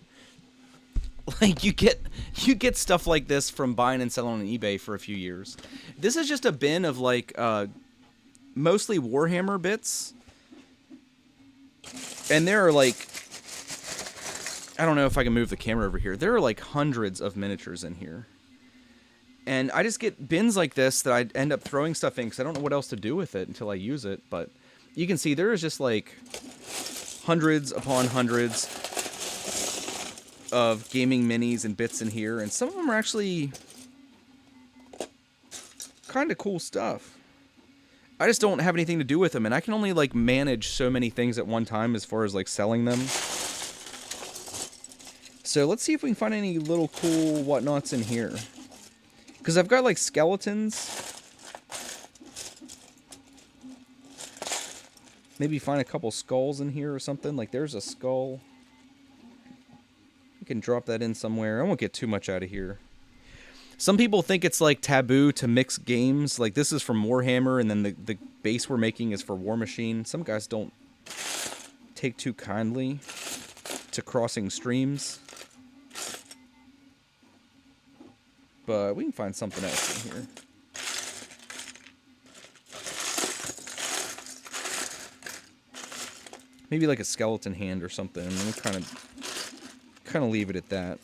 Speaker 1: Like you get stuff like this from buying and selling on eBay for a few years. This is just a bin of like mostly Warhammer bits. And there are like, I don't know if I can move the camera over here. There are like hundreds of miniatures in here. And I just get bins like this that I end up throwing stuff in because I don't know what else to do with it until I use it. But you can see there is just like hundreds upon hundreds of gaming minis and bits in here. And some of them are actually kind of cool stuff. I just don't have anything to do with them. And I can only like manage so many things at one time as far as like selling them. So let's see if we can find any little cool whatnots in here. Because I've got like skeletons. Maybe find a couple skulls in here or something. Like there's a skull. We can drop that in somewhere. I won't get too much out of here. Some people think it's like taboo to mix games. Like this is from Warhammer and then the base we're making is for War Machine. Some guys don't take too kindly to crossing streams. But we can find something else in here. Maybe like a skeleton hand or something, and we'll kind of leave it at that.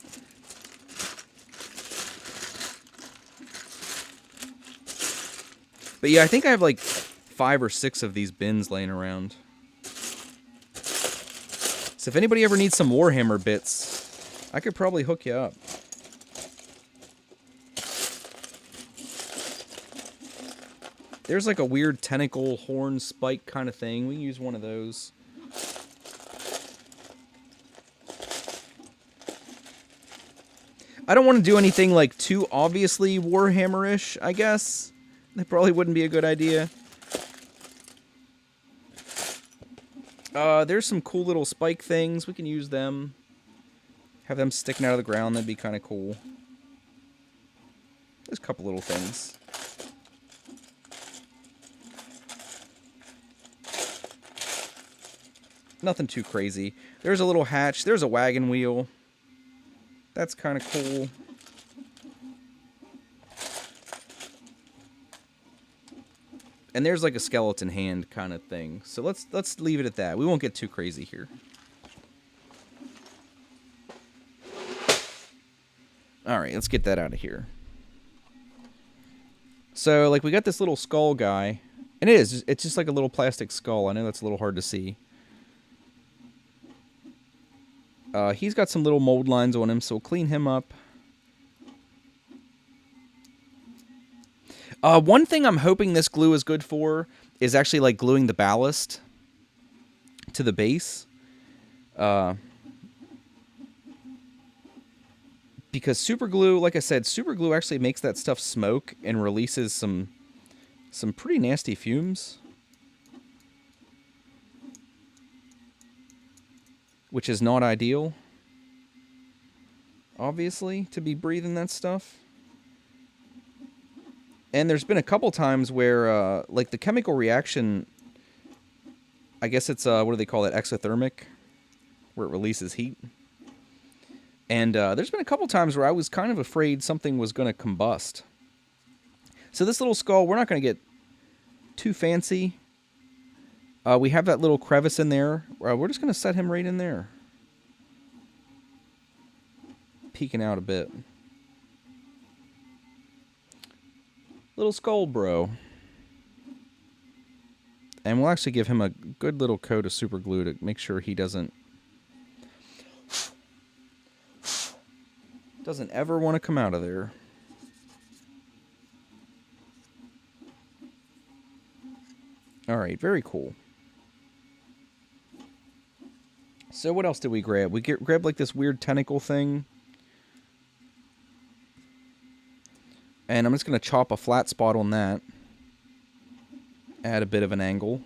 Speaker 1: But yeah, I think I have like 5 or 6 of these bins laying around. So if anybody ever needs some Warhammer bits, I could probably hook you up. There's like a weird tentacle horn spike kind of thing. We can use one of those. I don't want to do anything like too obviously Warhammer-ish, I guess. That probably wouldn't be a good idea. There's some cool little spike things. We can use them. Have them sticking out of the ground. That'd be kind of cool. There's a couple little things. Nothing too crazy. There's a little hatch. There's a wagon wheel. That's kind of cool. And there's like a skeleton hand kind of thing. So let's leave it at that. We won't get too crazy here. All right, let's get that out of here. So like we got this little skull guy, and it's just like a little plastic skull. I know that's a little hard to see. He's got some little mold lines on him, so we'll clean him up. One thing I'm hoping this glue is good for is actually like gluing the ballast to the base. Because super glue, like I said, super glue actually makes that stuff smoke and releases some pretty nasty fumes. Which is not ideal, obviously, to be breathing that stuff. And there's been a couple times where, like, the chemical reaction, I guess it's, what do they call it, exothermic, where it releases heat. And there's been a couple times where I was kind of afraid something was going to combust. So this little skull, we're not going to get too fancy. We have that little crevice in there. We're just going to set him right in there. Peeking out a bit. Little skull bro. And we'll actually give him a good little coat of super glue to make sure he doesn't Doesn't ever want to come out of there. Alright, very cool. So what else did we grab? We grabbed like this weird tentacle thing. And I'm just going to chop a flat spot on that. Add a bit of an angle.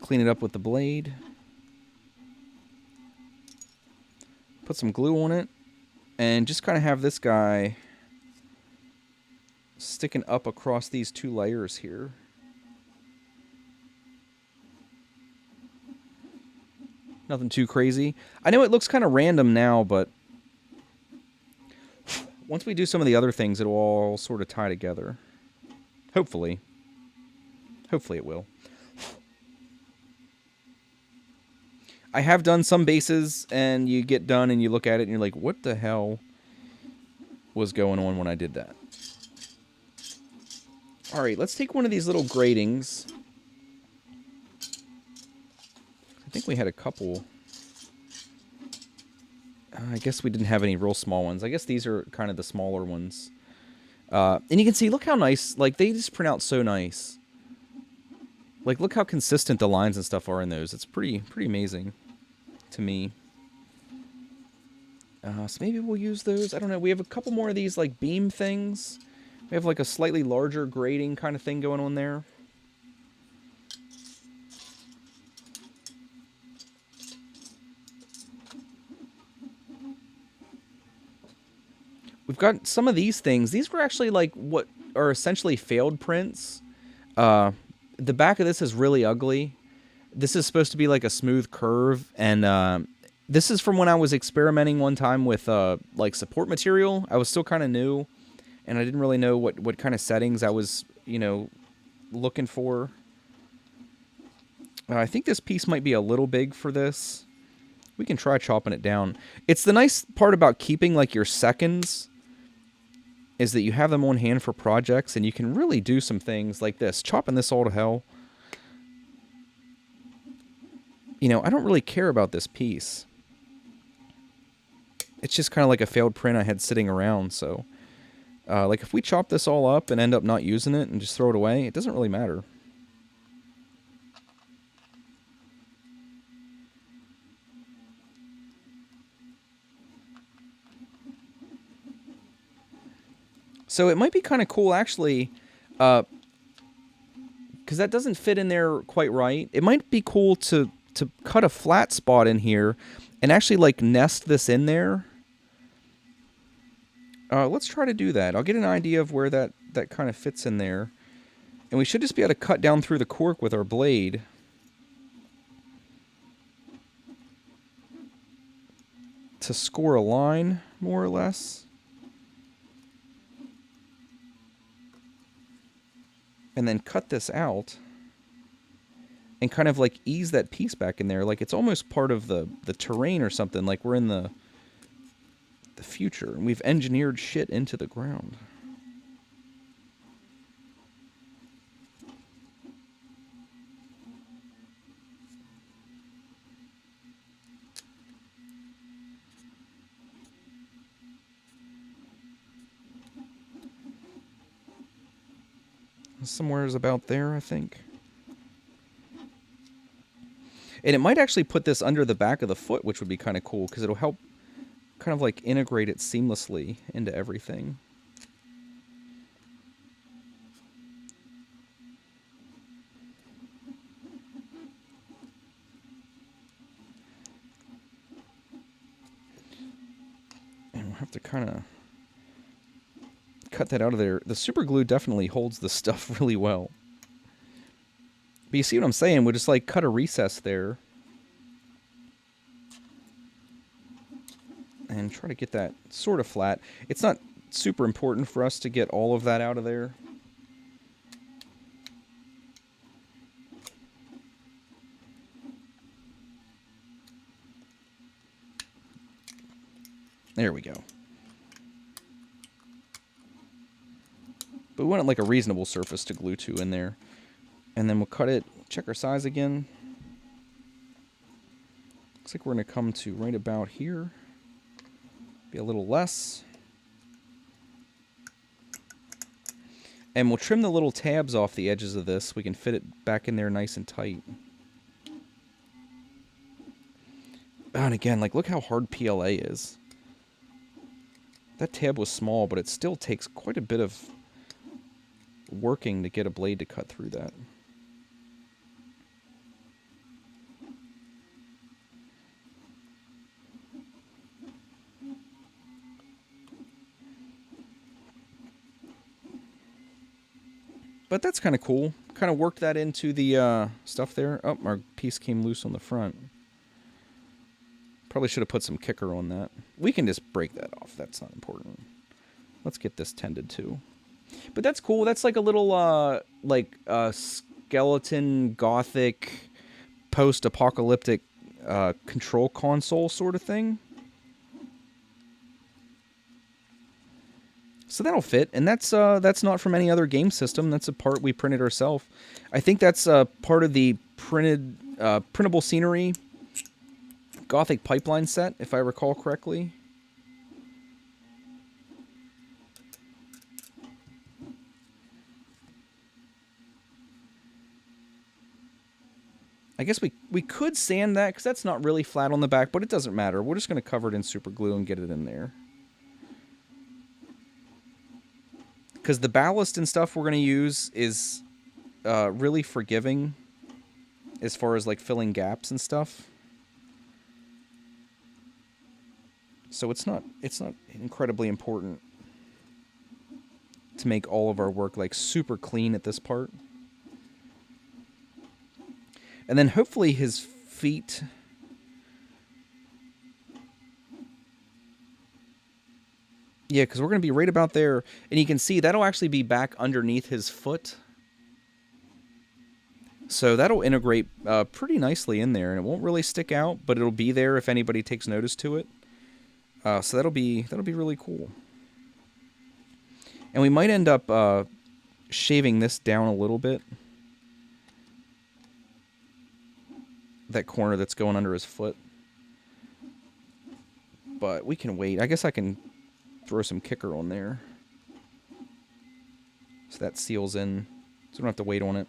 Speaker 1: Clean it up with the blade. Put some glue on it. And just kind of have this guy sticking up across these two layers here. Nothing too crazy. I know it looks kind of random now, but once we do some of the other things, it'll all sort of tie together. Hopefully. Hopefully it will. I have done some bases, and you get done and you look at it and you're like, what the hell was going on when I did that? Alright, let's take one of these little gratings. I think we had a couple. I guess we didn't have any real small ones. I guess these are kind of the smaller ones. And you can see, look how nice, like, they just print out so nice. Like, look how consistent the lines and stuff are in those. It's pretty amazing to me. So maybe we'll use those. I don't know. We have a couple more of these, like, beam things. We have, like, a slightly larger grating kind of thing going on there. We've got some of these things. These were actually, like, what are essentially failed prints. The back of this is really ugly. This is supposed to be, like, a smooth curve, and this is from when I was experimenting one time with, like, support material. I was still kind of new, and I didn't really know what kind of settings I was, you know, looking for. I think this piece might be a little big for this. We can try chopping it down. It's the nice part about keeping, like, your seconds is that you have them on hand for projects, and you can really do some things like this. Chopping this all to hell. You know, I don't really care about this piece. It's just kind of like a failed print I had sitting around, so... like, if we chop this all up and end up not using it and just throw it away, it doesn't really matter. So it might be kind of cool, actually, because that doesn't fit in there quite right. It might be cool to cut a flat spot in here and actually, like, nest this in there. Let's try to do that. I'll get an idea of where that kind of fits in there. And we should just be able to cut down through the cork with our blade. To score a line, more or less. And then cut this out. And kind of, like, ease that piece back in there. Like, it's almost part of the terrain or something. Like, we're in the future. And we've engineered shit into the ground. Somewhere is about there, I think. And it might actually put this under the back of the foot, which would be kind of cool, because it'll help kind of like integrate it seamlessly into everything. And we'll have to kind of cut that out of there. The super glue definitely holds the stuff really well. But you see what I'm saying? We'll just like cut a recess there. And try to get that sort of flat. It's not super important for us to get all of that out of there. There we go. But we want it like a reasonable surface to glue to in there. And then we'll cut it, check our size again. Looks like we're going to come to right about here. Be a little less. And we'll trim the little tabs off the edges of this so we can fit it back in there nice and tight. And again, like, look how hard PLA is. That tab was small, but it still takes quite a bit of working to get a blade to cut through that. But that's kind of cool. Kind of worked that into the stuff there. Oh, our piece came loose on the front. Probably should have put some kicker on that. We can just break that off. That's not important. Let's get this tended to. But that's cool. That's like a little, skeleton, gothic, post-apocalyptic control console sort of thing. So that'll fit, and that's not from any other game system. That's a part we printed ourselves. I think that's part of the printable scenery Gothic pipeline set, if I recall correctly. I guess we could sand that, because that's not really flat on the back, but it doesn't matter. We're just going to cover it in super glue and get it in there. Because the ballast and stuff we're going to use is really forgiving as far as like filling gaps and stuff. So it's not incredibly important to make all of our work like super clean at this part. And then hopefully his feet... Yeah, because we're going to be right about there. And you can see that'll actually be back underneath his foot. So that'll integrate pretty nicely in there. And it won't really stick out, but it'll be there if anybody takes notice to it. So that'll be really cool. And we might end up shaving this down a little bit. That corner that's going under his foot. But we can wait. I guess I can throw some kicker on there. So that seals in. So we don't have to wait on it.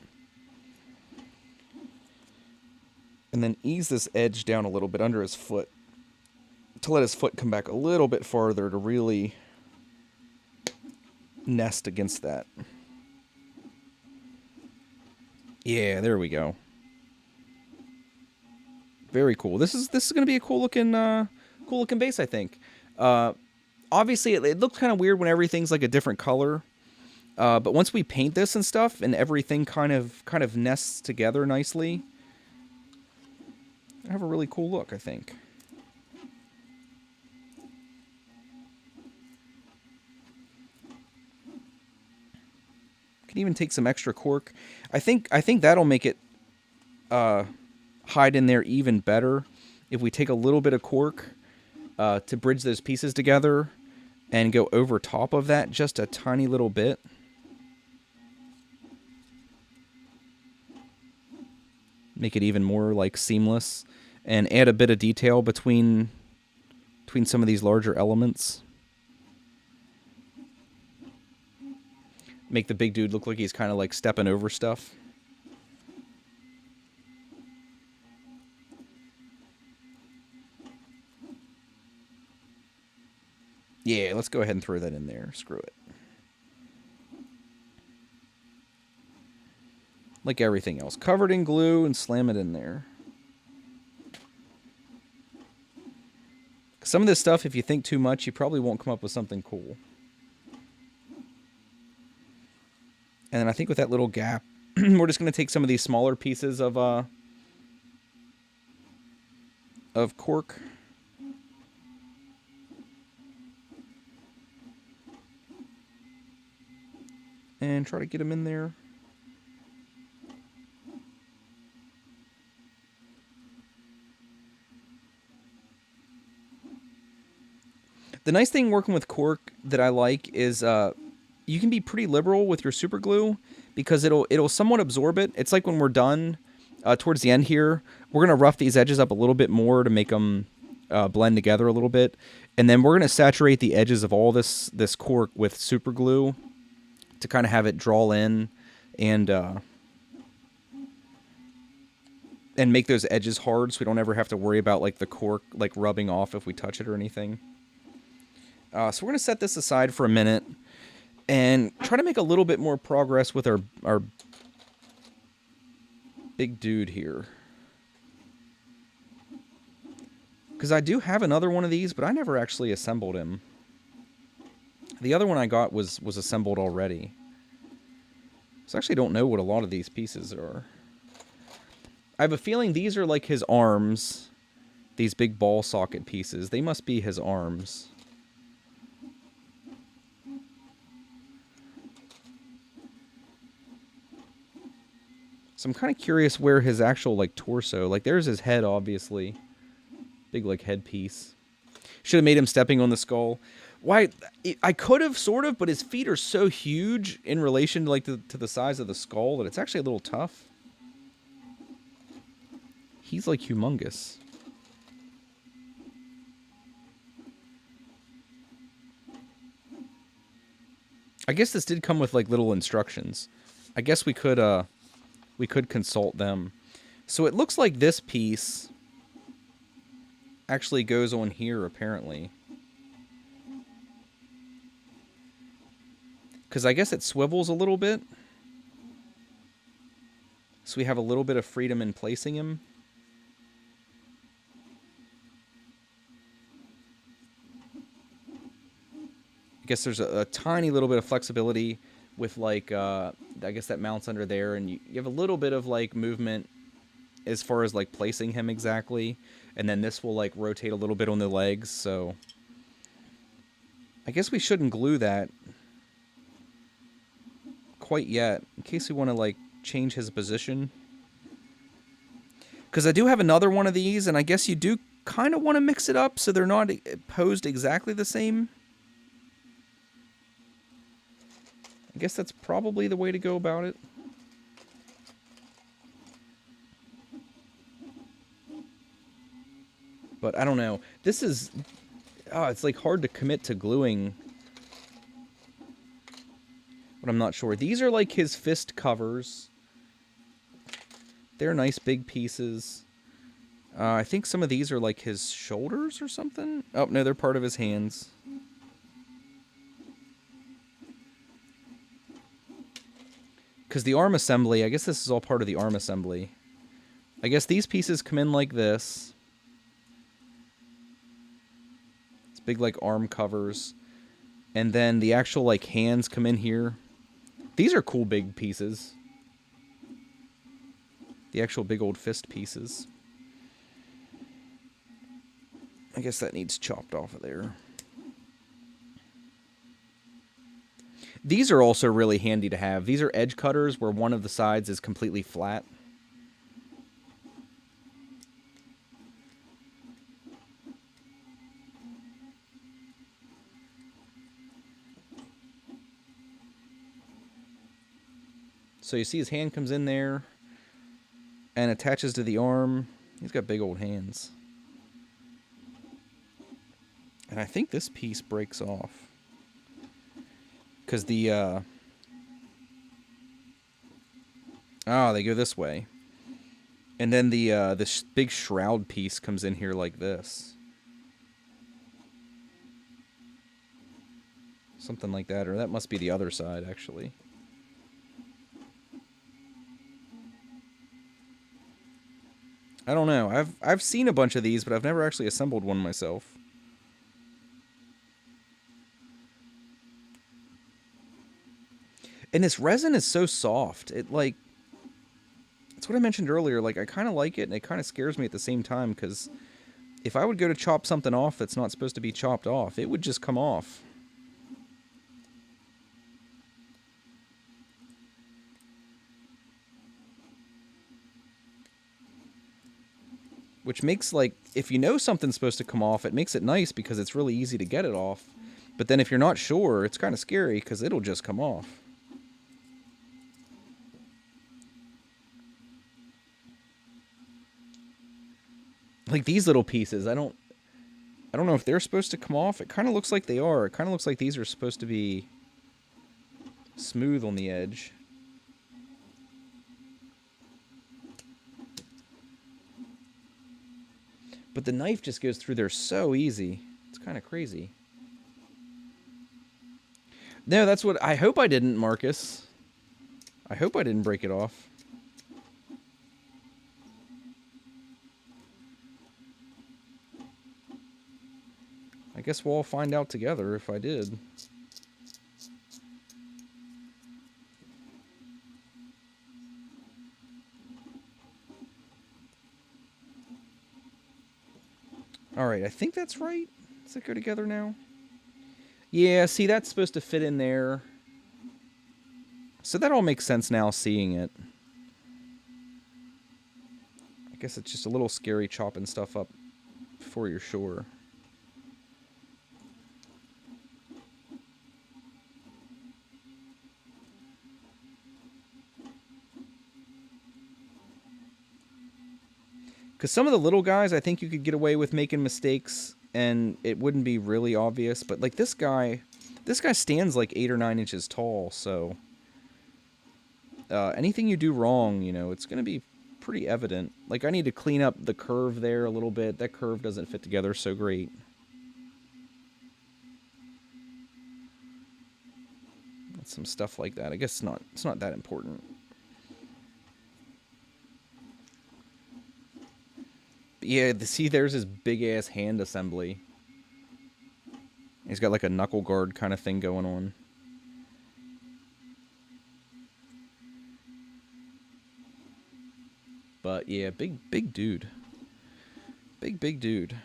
Speaker 1: And then ease this edge down a little bit under his foot. To let his foot come back a little bit farther to really nest against that. Yeah, there we go. Very cool. This is going to be a cool looking base, I think. Obviously, it looks kind of weird when everything's like a different color. But once we paint this and stuff, and everything kind of nests together nicely, I have a really cool look, I think. Can even take some extra cork. I think that'll make it hide in there even better if we take a little bit of cork to bridge those pieces together and go over top of that just a tiny little bit. Make it even more like seamless and add a bit of detail between some of these larger elements. Make the big dude look like he's kind of like stepping over stuff. Yeah, let's go ahead and throw that in there. Screw it. Like everything else. Covered in glue and slam it in there. Some of this stuff, if you think too much, you probably won't come up with something cool. And then I think with that little gap, we're just going to take some of these smaller pieces of cork. And try to get them in there. The nice thing working with cork that I like is you can be pretty liberal with your super glue because it'll somewhat absorb it. It's like when we're done Towards the end here, we're going to rough these edges up a little bit more to make them blend together a little bit. And then we're going to saturate the edges of all this cork with super glue to kind of have it draw in and make those edges hard so we don't ever have to worry about like the cork like rubbing off if we touch it or anything. So we're going to set this aside for a minute and try to make a little bit more progress with our big dude here. Because I do have another one of these, but I never actually assembled him. The other one I got was assembled already. So I actually don't know what a lot of these pieces are. I have a feeling these are like his arms. These big ball socket pieces. They must be his arms. So I'm kind of curious where his actual like torso, like there's his head obviously. Big like headpiece. Should have made him stepping on the skull. Why? I could have sort of, but his feet are so huge in relation to like to the size of the skull that it's actually a little tough. He's like humongous. I guess this did come with like little instructions. I guess we could consult them. So it looks like this piece actually goes on here apparently. Because I guess it swivels a little bit. So we have a little bit of freedom in placing him. I guess there's a tiny little bit of flexibility with like, I guess that mounts under there. And you have a little bit of like movement as far as like placing him exactly. And then this will like rotate a little bit on the legs. So I guess we shouldn't glue that quite yet, in case we want to like change his position. Because I do have another one of these, and I guess you do kind of want to mix it up so they're not posed exactly the same. I guess that's probably the way to go about it. But I don't know. This is... Oh, it's like hard to commit to gluing. But I'm not sure. These are like his fist covers. They're nice big pieces. I think some of these are like his shoulders or something. Oh, no, they're part of his hands. Because the arm assembly, I guess this is all part of the arm assembly. I guess these pieces come in like this. It's big like arm covers. And then the actual like hands come in here. These are cool big pieces. The actual big old fist pieces. I guess that needs chopped off of there. These are also really handy to have. These are edge cutters where one of the sides is completely flat. So you see his hand comes in there and attaches to the arm. He's got big old hands. And I think this piece breaks off. Because the, they go this way. And then the this big shroud piece comes in here like this. Something like that, or that must be the other side, actually. I don't know. I've seen a bunch of these, but I've never actually assembled one myself. And this resin is so soft. It like... That's what I mentioned earlier. Like, I kind of like it, and it kind of scares me at the same time, because if I would go to chop something off that's not supposed to be chopped off, it would just come off. Which makes, like, if you know something's supposed to come off, it makes it nice because it's really easy to get it off. But then if you're not sure, it's kind of scary because it'll just come off. Like these little pieces, I don't know if they're supposed to come off. It kind of looks like they are. It kind of looks like these are supposed to be smooth on the edge. But the knife just goes through there so easy. It's kind of crazy. No, that's what... I hope I didn't, Marcus. I hope I didn't break it off. I guess we'll all find out together if I did. Alright, I think that's right. Does it go together now? Yeah, see, that's supposed to fit in there. So that all makes sense now, seeing it. I guess it's just a little scary chopping stuff up before you're sure. Because some of the little guys, I think you could get away with making mistakes, and it wouldn't be really obvious. But like this guy stands like 8 or 9 inches tall, so anything you do wrong, you know, it's going to be pretty evident. Like I need to clean up the curve there a little bit. That curve doesn't fit together so great. Some stuff like that. I guess it's not that important. Yeah, see, there's his big-ass hand assembly. He's got like a knuckle guard kind of thing going on. But yeah, big dude. Big dude.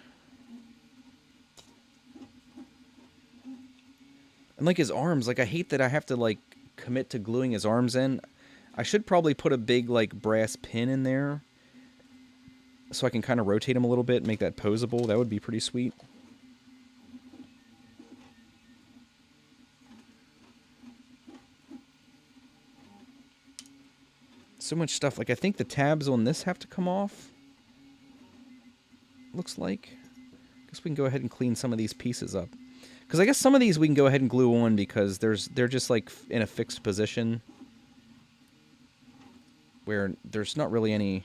Speaker 1: And like his arms, like I hate that I have to like commit to gluing his arms in. I should probably put a big like brass pin in there, so I can kind of rotate him a little bit and make that posable. That would be pretty sweet. So much stuff. Like, I think the tabs on this have to come off. Looks like. Guess we can go ahead and clean some of these pieces up. Because I guess some of these we can go ahead and glue on because they're just, like, in a fixed position. Where there's not really any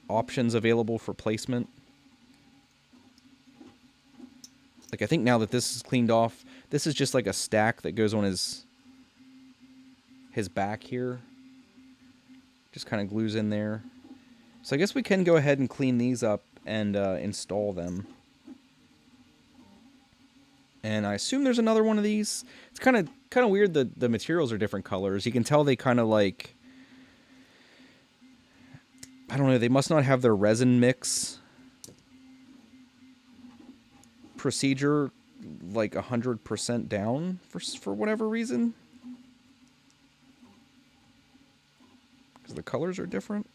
Speaker 1: options available for placement. Like, I think now that this is cleaned off, this is just like a stack that goes on his back here. Just kind of glues in there. So I guess we can go ahead and clean these up and install them. And I assume there's another one of these. It's kind of weird that the materials are different colors. You can tell they kind of like, I don't know, they must not have their resin mix procedure like 100% down for whatever reason. Because the colors are different.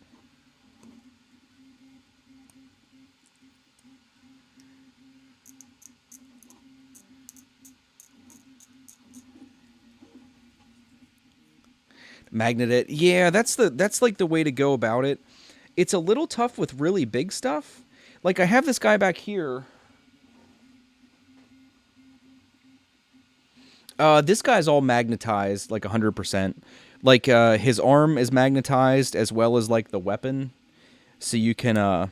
Speaker 1: Magnet it. Yeah, that's like the way to go about it. It's a little tough with really big stuff. Like I have this guy back here. This guy's all magnetized like 100%. Like his arm is magnetized as well as like the weapon, so you can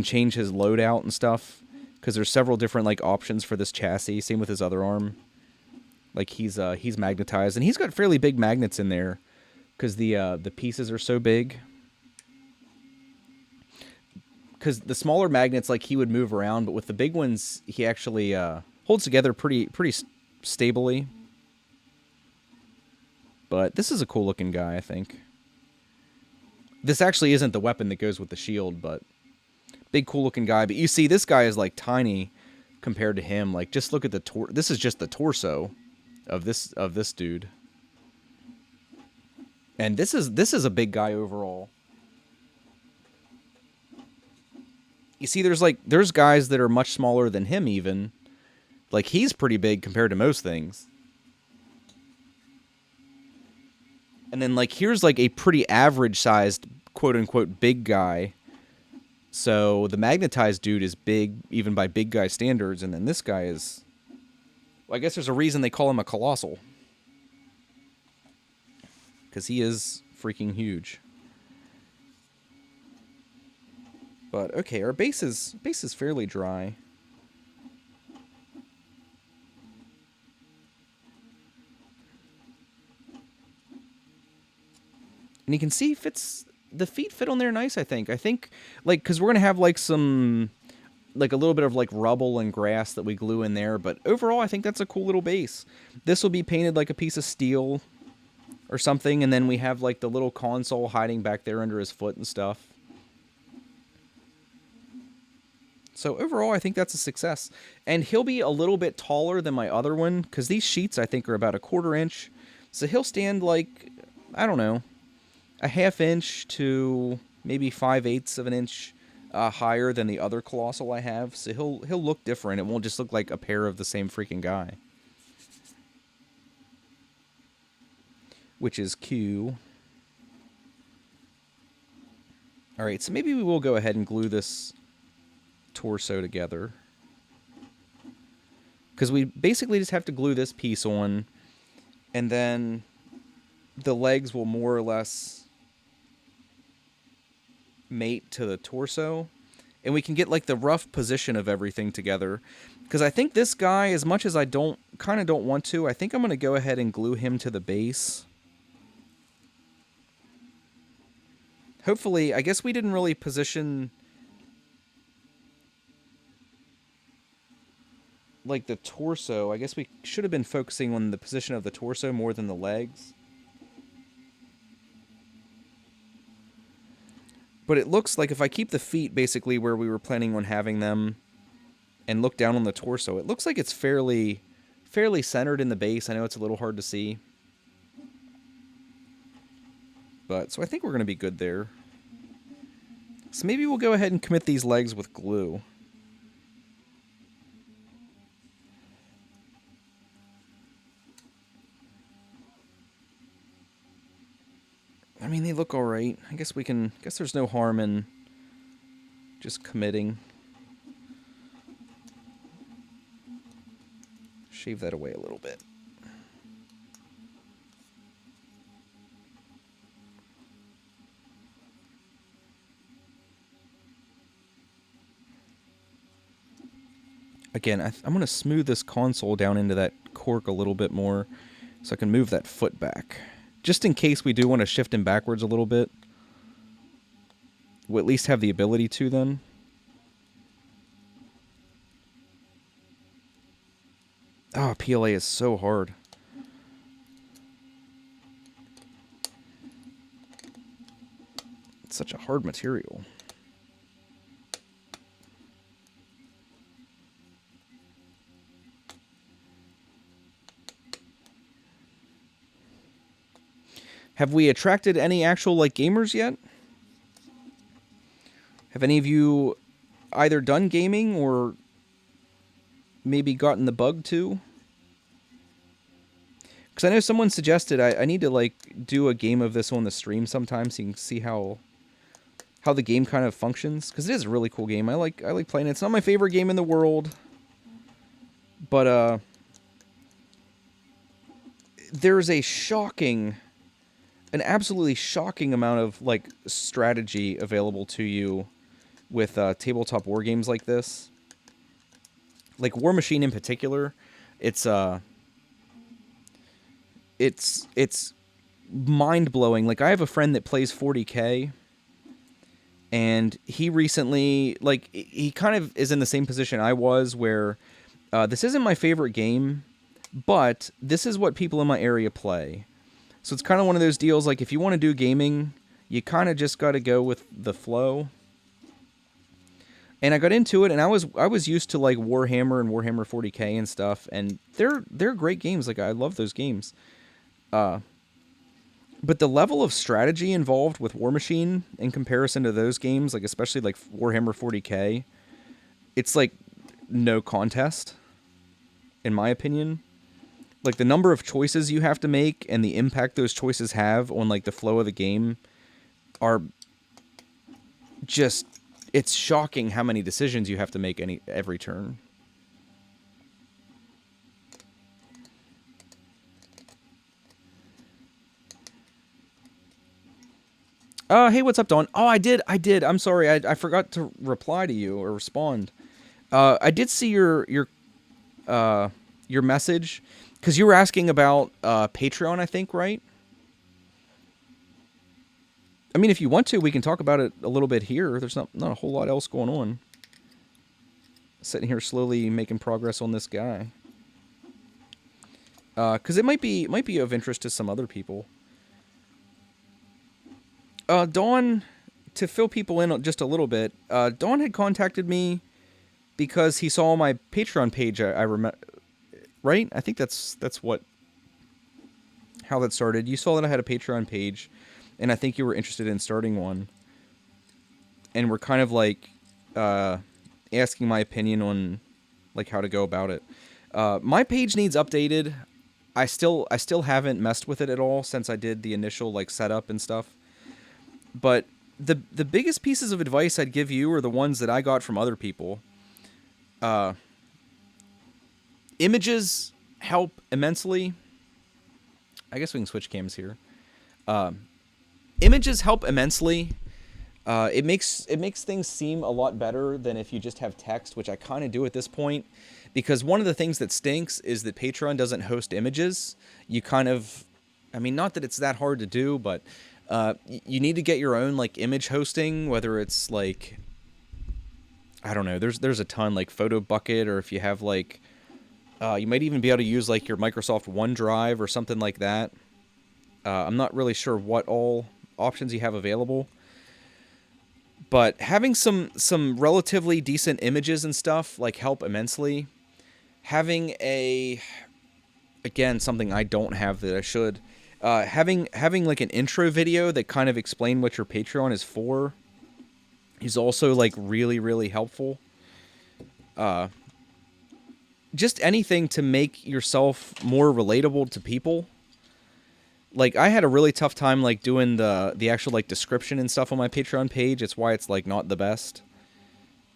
Speaker 1: change his loadout and stuff. Because there's several different like options for this chassis. Same with his other arm. Like he's magnetized, and he's got fairly big magnets in there, because the pieces are so big. Because the smaller magnets, like he would move around, but with the big ones, he actually holds together pretty stably. But this is a cool looking guy, I think. This actually isn't the weapon that goes with the shield, but big cool looking guy. But you see, this guy is like tiny compared to him. Like just look at the this is just the torso of this dude. And this is a big guy overall. You see, there's guys that are much smaller than him even. Like he's pretty big compared to most things. And then, like, here's, like, a pretty average-sized, quote-unquote, big guy. So the magnetized dude is big, even by big guy standards, and then this guy is... Well, I guess there's a reason they call him a colossal. Because he is freaking huge. But, okay, our base is fairly dry. And you can see the feet fit on there nice, I think. I think, like, because we're going to have, like, some, like, a little bit of, like, rubble and grass that we glue in there. But overall, I think that's a cool little base. This will be painted like a piece of steel or something. And then we have, like, the little console hiding back there under his foot and stuff. So overall, I think that's a success. And he'll be a little bit taller than my other one, because these sheets, I think, are about 1/4 inch. So he'll stand, like, I don't know, a 1/2 inch to maybe 5/8 of an inch higher than the other colossal I have. So he'll look different. It won't just look like a pair of the same freaking guy. Which is Q. Alright, so maybe we will go ahead and glue this torso together, because we basically just have to glue this piece on, and then the legs will more or less mate to the torso, and we can get like the rough position of everything together. Because I think this guy, as much as I don't want to, I think I'm going to go ahead and glue him to the base. Hopefully, I guess we didn't really position like the torso. I guess we should have been focusing on the position of the torso more than the legs. But it looks like if I keep the feet basically where we were planning on having them and look down on the torso, it looks like it's fairly centered in the base. I know it's a little hard to see. But, so I think we're going to be good there. So maybe we'll go ahead and commit these legs with glue. I mean, they look alright. I guess we can... guess there's no harm in just committing. Shave that away a little bit. Again, I'm going to smooth this console down into that cork a little bit more so I can move that foot back. Just in case we do want to shift him backwards a little bit. We'll at least have the ability to then. Oh, PLA is so hard. It's such a hard material. Have we attracted any actual, like, gamers yet? Have any of you either done gaming or maybe gotten the bug too? Because I know someone suggested I need to, like, do a game of this on the stream sometime so you can see how the game kind of functions. Because it is a really cool game. I like playing it. It's not my favorite game in the world. But, there's an absolutely shocking amount of, like, strategy available to you with tabletop war games like this. Like War Machine in particular, it's mind-blowing. Like, I have a friend that plays 40K, and he recently, like, he kind of is in the same position I was, where this isn't my favorite game, but this is what people in my area play. So it's kind of one of those deals, like, if you want to do gaming, you kind of just got to go with the flow. And I got into it, and I was used to, like, Warhammer and Warhammer 40K and stuff, and they're great games. Like, I love those games. But the level of strategy involved with War Machine in comparison to those games, like, especially, like, Warhammer 40K, it's, like, no contest, in my opinion. Like, the number of choices you have to make and the impact those choices have on, like, the flow of the game are just it's shocking how many decisions you have to make every turn. Hey, what's up, Dawn? Oh, I did. I'm sorry. I forgot to reply to you or respond. I did see your message, because you were asking about Patreon, I think, right? I mean, if you want to, we can talk about it a little bit here. There's not a whole lot else going on. Sitting here slowly making progress on this guy. Because it might be of interest to some other people. Dawn, to fill people in just a little bit, Dawn had contacted me because he saw my Patreon page. I remember, right? I think that's how that started. You saw that I had a Patreon page, and I think you were interested in starting one. And we're kind of like asking my opinion on like how to go about it. My page needs updated. I still haven't messed with it at all since I did the initial like setup and stuff. But the biggest pieces of advice I'd give you are the ones that I got from other people. Images help immensely. I guess we can switch cams here. Images help immensely. It makes things seem a lot better than if you just have text, which I kind of do at this point. Because one of the things that stinks is that Patreon doesn't host images. You kind of, I mean, not that it's that hard to do, but you need to get your own like image hosting, whether it's like, I don't know, there's a ton, like Photo Bucket, or if you have like, you might even be able to use like your Microsoft OneDrive or something like that. I'm not really sure what all options you have available. But having some relatively decent images and stuff like help immensely. Having again, something I don't have that I should, having like an intro video that kind of explain what your Patreon is for is also like really, really helpful. Just anything to make yourself more relatable to people. Like, I had a really tough time like doing the actual like description and stuff on my Patreon page. It's why it's like not the best.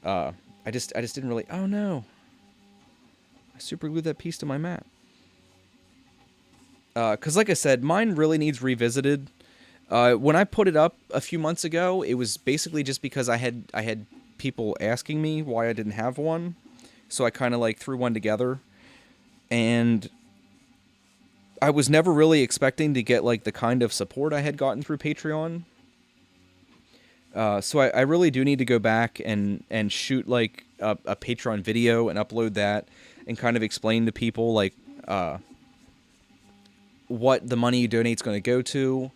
Speaker 1: I just didn't really. Oh no! I super glued that piece to my mat. Because like I said, mine really needs revisited. When I put it up a few months ago, it was basically just because I had people asking me why I didn't have one, so I kind of like threw one together, and I was never really expecting to get like the kind of support I had gotten through Patreon. So I really do need to go back and shoot like a Patreon video and upload that and kind of explain to people like what the money you donate is going to go to.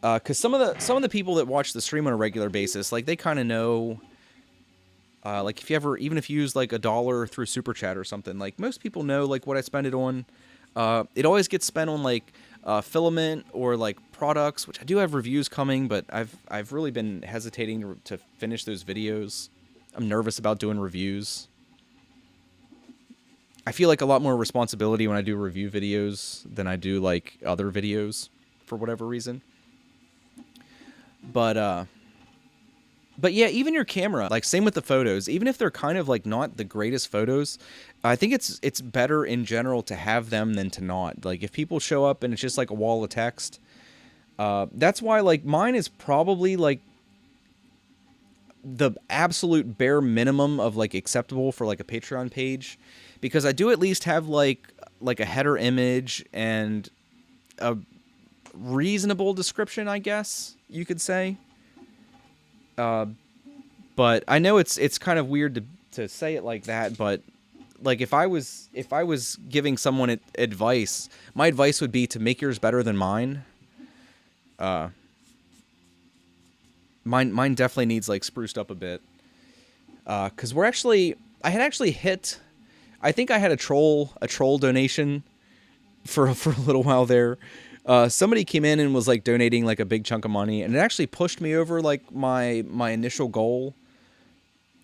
Speaker 1: Because some of the people that watch the stream on a regular basis, like they kind of know. Like if you use like $1 through Super Chat or something, like most people know like what I spend it on. It always gets spent on like filament or like products, which I do have reviews coming, but I've really been hesitating to finish those videos. I'm nervous about doing reviews. I feel like a lot more responsibility when I do review videos than I do like other videos for whatever reason. But yeah, even your camera, like same with the photos, even if they're kind of like not the greatest photos, I think it's better in general to have them than to not. Like if people show up and it's just like a wall of text, that's why like mine is probably like the absolute bare minimum of like acceptable for like a Patreon page, because I do at least have like a header image and a reasonable description, I guess you could say. But I know it's kind of weird to say it like that, but like if I was giving someone advice, my advice would be to make yours better than mine. Mine definitely needs like spruced up a bit. 'Cause I had actually hit, I think I had a troll donation for a little while there. Somebody came in and was like donating like a big chunk of money, and it actually pushed me over like my initial goal,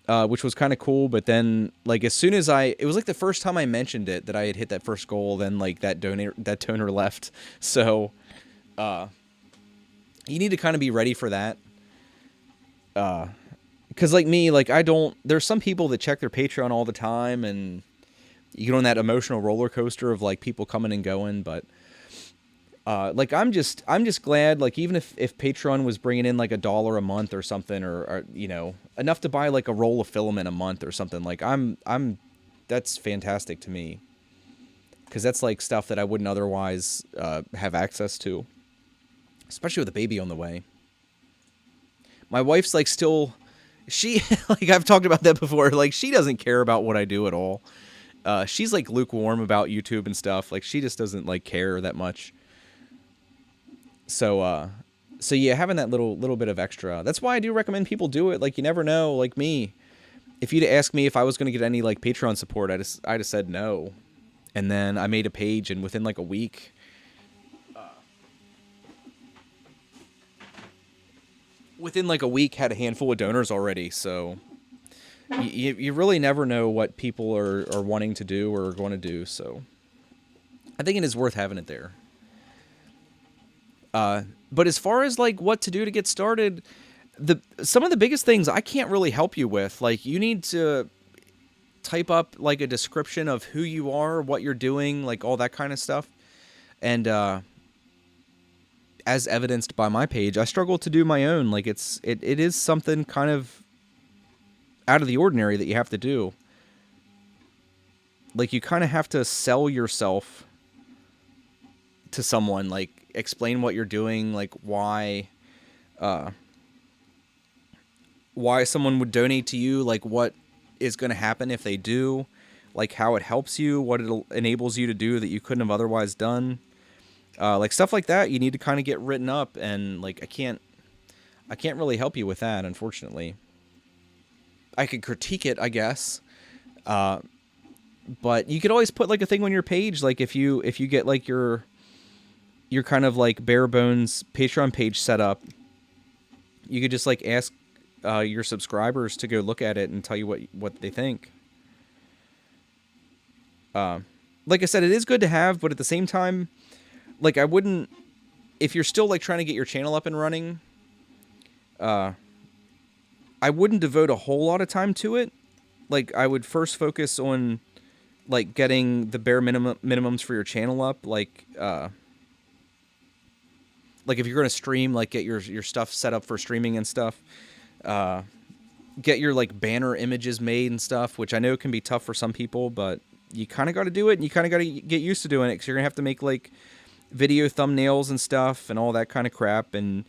Speaker 1: which was kind of cool. But then like as soon as it was like the first time I mentioned it that I had hit that first goal, then like that donor left. So you need to kind of be ready for that. Because Because, like me, like, I don't... There's some people that check their Patreon all the time, and you get on that emotional roller coaster of, like, people coming and going, but... like, I'm just glad, like, even if Patreon was bringing in, like, $1 a month or something, or, you know, enough to buy, like, a roll of filament a month or something, like, that's fantastic to me. Because that's, like, stuff that I wouldn't otherwise have access to. Especially with a baby on the way. My wife's, like, still... She, like, I've talked about that before, like, she doesn't care about what I do at all. She's, like, lukewarm about YouTube and stuff. Like, she just doesn't, like, care that much. So yeah, having that little bit of extra. That's why I do recommend people do it. Like, you never know, like me. If you'd asked me if I was going to get any, like, Patreon support, I'd have said no. And then I made a page, and within, like, a week... had a handful of donors already, so you really never know what people are wanting to do or are going to do, so I think it is worth having it there. But as far as, like, what to do to get started, some of the biggest things I can't really help you with. Like, you need to type up, like, a description of who you are, what you're doing, like, all that kind of stuff. And, as evidenced by my page, I struggle to do my own. Like, it is something kind of out of the ordinary that you have to do. Like, you kind of have to sell yourself to someone, like, explain what you're doing, like, why someone would donate to you, like, what is going to happen if they do, like, how it helps you, what it enables you to do that you couldn't have otherwise done. Like, stuff like that, you need to kind of get written up, and, like, I can't really help you with that, unfortunately. I could critique it, I guess. But you could always put, like, a thing on your page, like, if you get, like, your kind of, like, bare bones Patreon page set up, you could just, like, ask your subscribers to go look at it and tell you what they think. Like I said, it is good to have, but at the same time, like, I wouldn't, if you're still, like, trying to get your channel up and running, I wouldn't devote a whole lot of time to it. Like, I would first focus on, like, getting the bare minimums for your channel up, like if you're going to stream, like, get your stuff set up for streaming and stuff, get your, like, banner images made and stuff, which I know can be tough for some people, but you kind of got to do it, and you kind of got to get used to doing it, because you're going to have to make, like, video thumbnails and stuff and all that kind of crap, and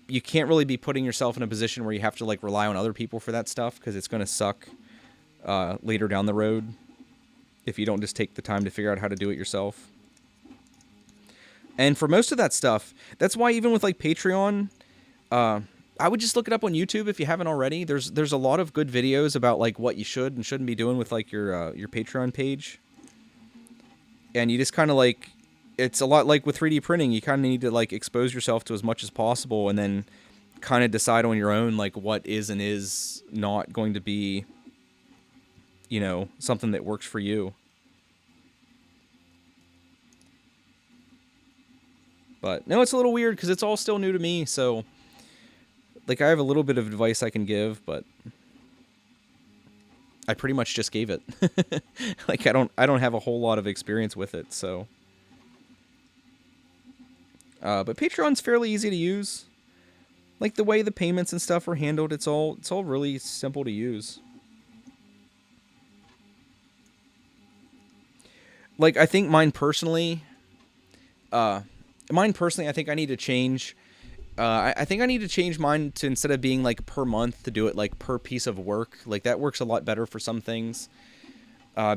Speaker 1: you can't really be putting yourself in a position where you have to, like, rely on other people for that stuff, because it's going to suck later down the road if you don't just take the time to figure out how to do it yourself. And for most of that stuff, that's why even with, like, Patreon, I would just look it up on YouTube if you haven't already. There's a lot of good videos about, like, what you should and shouldn't be doing with, like, your Patreon page. And you just kind of, like, it's a lot like with 3D printing. You kind of need to, like, expose yourself to as much as possible, and then kind of decide on your own, like, what is and is not going to be, you know, something that works for you. But no, it's a little weird because it's all still new to me, so, like, I have a little bit of advice I can give, but I pretty much just gave it. Like, I don't have a whole lot of experience with it, so. But Patreon's fairly easy to use. Like, the way the payments and stuff are handled, it's all really simple to use. Like, I think mine personally, I think I need to change. I think I need to change mine to, instead of being, like, per month, to do it, like, per piece of work. Like, that works a lot better for some things.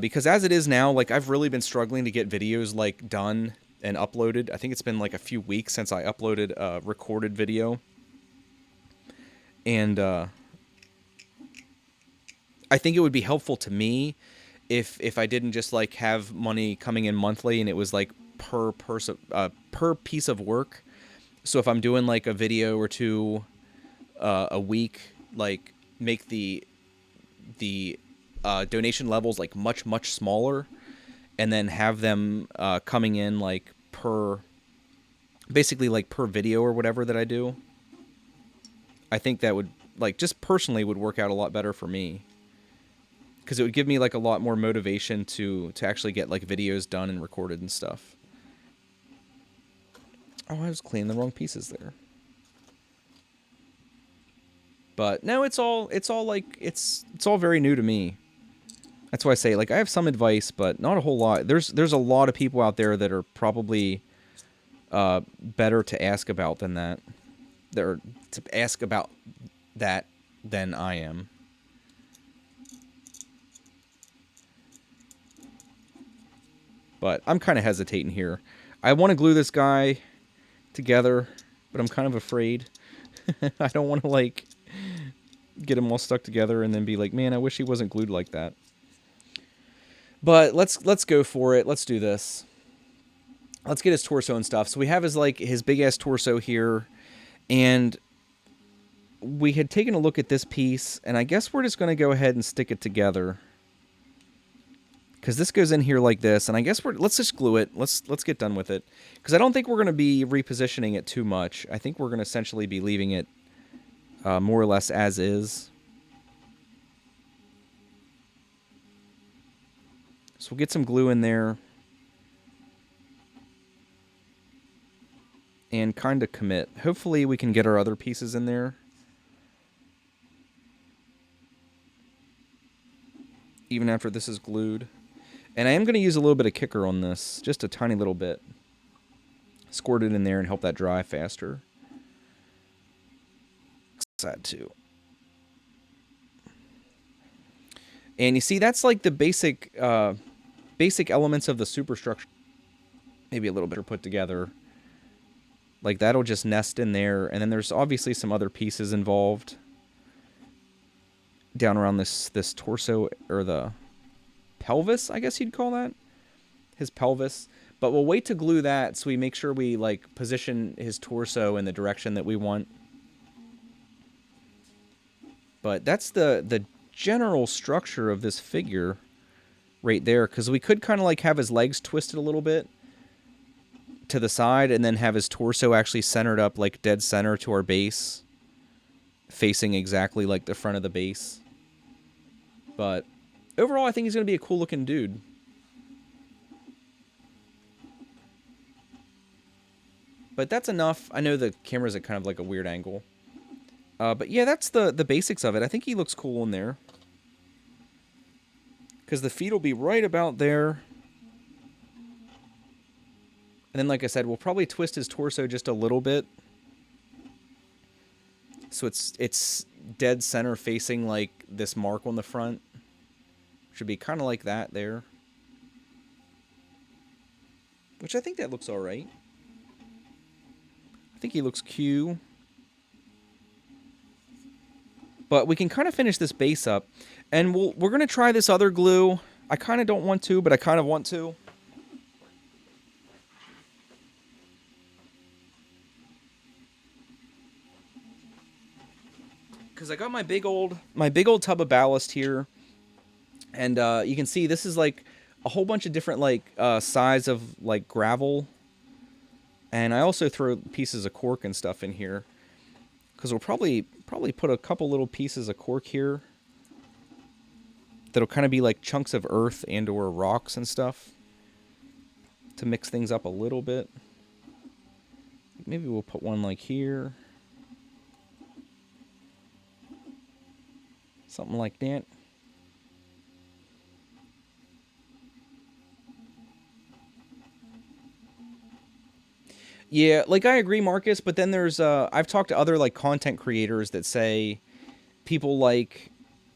Speaker 1: Because as it is now, like, I've really been struggling to get videos, like, done and uploaded. I think it's been, like, a few weeks since I uploaded a recorded video. And I think it would be helpful to me if I didn't just, like, have money coming in monthly and it was, like, per piece of work. So if I'm doing, like, a video or two a week, like, make the donation levels, like, much smaller, and then have them coming in, like, basically, like, per video or whatever that I do. I think that would like, just personally would work out a lot better for me. Because it would give me, like, a lot more motivation to actually get, like, videos done and recorded and stuff. Oh, I was cleaning the wrong pieces there. But no, it's all like, it's all very new to me. That's why I say, like, I have some advice, but not a whole lot. There's a lot of people out there that are probably better to ask about than that. They're to ask about that than I am. But I'm kind of hesitating here. I want to glue this guy together, but I'm kind of afraid. I don't want to, like, get him all stuck together and then be like, man, I wish he wasn't glued like that. But let's go for it. Let's do this. Let's get his torso and stuff. So we have his big ass torso here, and we had taken a look at this piece, and I guess we're just going to go ahead and stick it together. Because this goes in here like this, and I guess let's just glue it. Let's get done with it. Because I don't think we're going to be repositioning it too much. I think we're going to essentially be leaving it more or less as is. So we'll get some glue in there. And kind of commit. Hopefully we can get our other pieces in there. Even after this is glued. And I am going to use a little bit of kicker on this. Just a tiny little bit. Squirt it in there and help that dry faster. Side two. And you see, that's like the basic elements of the superstructure. Maybe a little bit put together. Like, that'll just nest in there. And then there's obviously some other pieces involved. Down around this torso, or the pelvis, I guess you'd call that. His pelvis. But we'll wait to glue that so we make sure we, like, position his torso in the direction that we want. But that's the general structure of this figure right there. Because we could kind of, like, have his legs twisted a little bit to the side, and then have his torso actually centered up, like, dead center to our base, facing exactly like the front of the base. But overall, I think he's going to be a cool looking dude. But that's enough. I know the camera's at kind of like a weird angle. But yeah, that's the basics of it. I think he looks cool in there. Because the feet will be right about there. And then, like I said, we'll probably twist his torso just a little bit. So it's dead center facing, like, this mark on the front. Should be kind of like that there. Which I think that looks alright. I think he looks cute. But we can kind of finish this base up. And we're going to try this other glue. I kind of don't want to, but I kind of want to. Because I got my big old tub of ballast here, and you can see this is like a whole bunch of different, like, size of, like, gravel, and I also throw pieces of cork and stuff in here, because we'll probably put a couple little pieces of cork here that'll kind of be like chunks of earth and or rocks and stuff to mix things up a little bit. Maybe we'll put one like here. Something like that. Yeah, like, I agree, Marcus, but then there's I've talked to other, like, content creators that say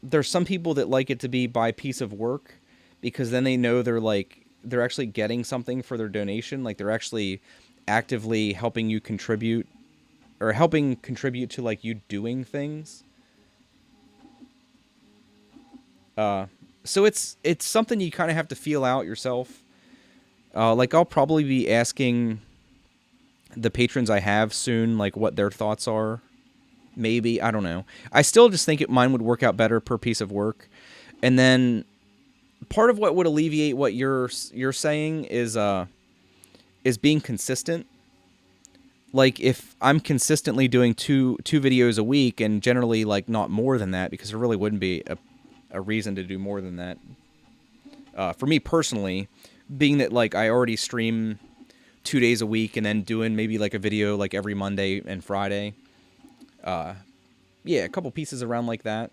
Speaker 1: there's some people that like it to be by piece of work, because then they know they're actually getting something for their donation, like, they're actually actively helping you contribute, or helping contribute to, like, you doing things. So it's something you kind of have to feel out yourself. Like, I'll probably be asking the patrons I have soon, like, what their thoughts are. Maybe, I don't know. I still just think mine would work out better per piece of work. And then part of what would alleviate what you're saying is being consistent. like if I'm consistently doing two videos a week, and generally like not more than that, because there really wouldn't be a reason to do more than that. For me personally, being that like I already stream 2 days a week and then doing maybe like a video like every Monday and Friday. Yeah, a couple pieces around like that,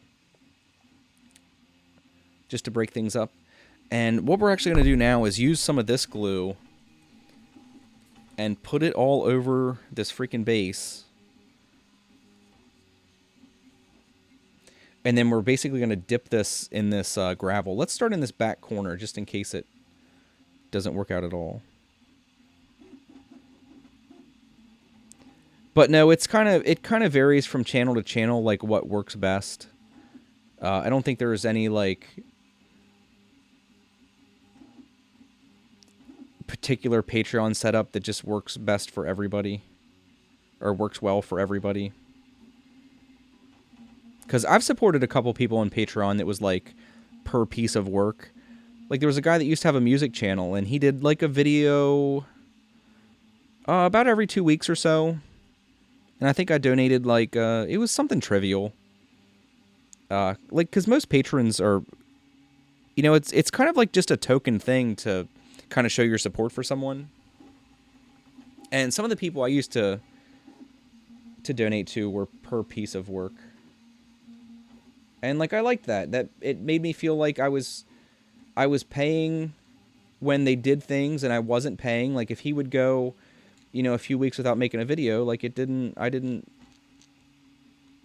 Speaker 1: just to break things up. And what we're actually going to do now is use some of this glue and put it all over this freaking base. And then we're basically going to dip this in this gravel. Let's start in this back corner just in case it doesn't work out at all. But no, it kind of varies from channel to channel, like what works best. I don't think there's any like particular Patreon setup that just works best for everybody, or works well for everybody. Because I've supported a couple people on Patreon that was like per piece of work. Like there was a guy that used to have a music channel, and he did like a video about every 2 weeks or so. And I think I donated like, it was something trivial. Like, because most patrons are, you know, it's kind of like just a token thing to kind of show your support for someone. And some of the people I used to donate to were per piece of work. And like I liked that. That it made me feel like I was paying when they did things, and I wasn't paying. Like if he would go, you know, a few weeks without making a video, like I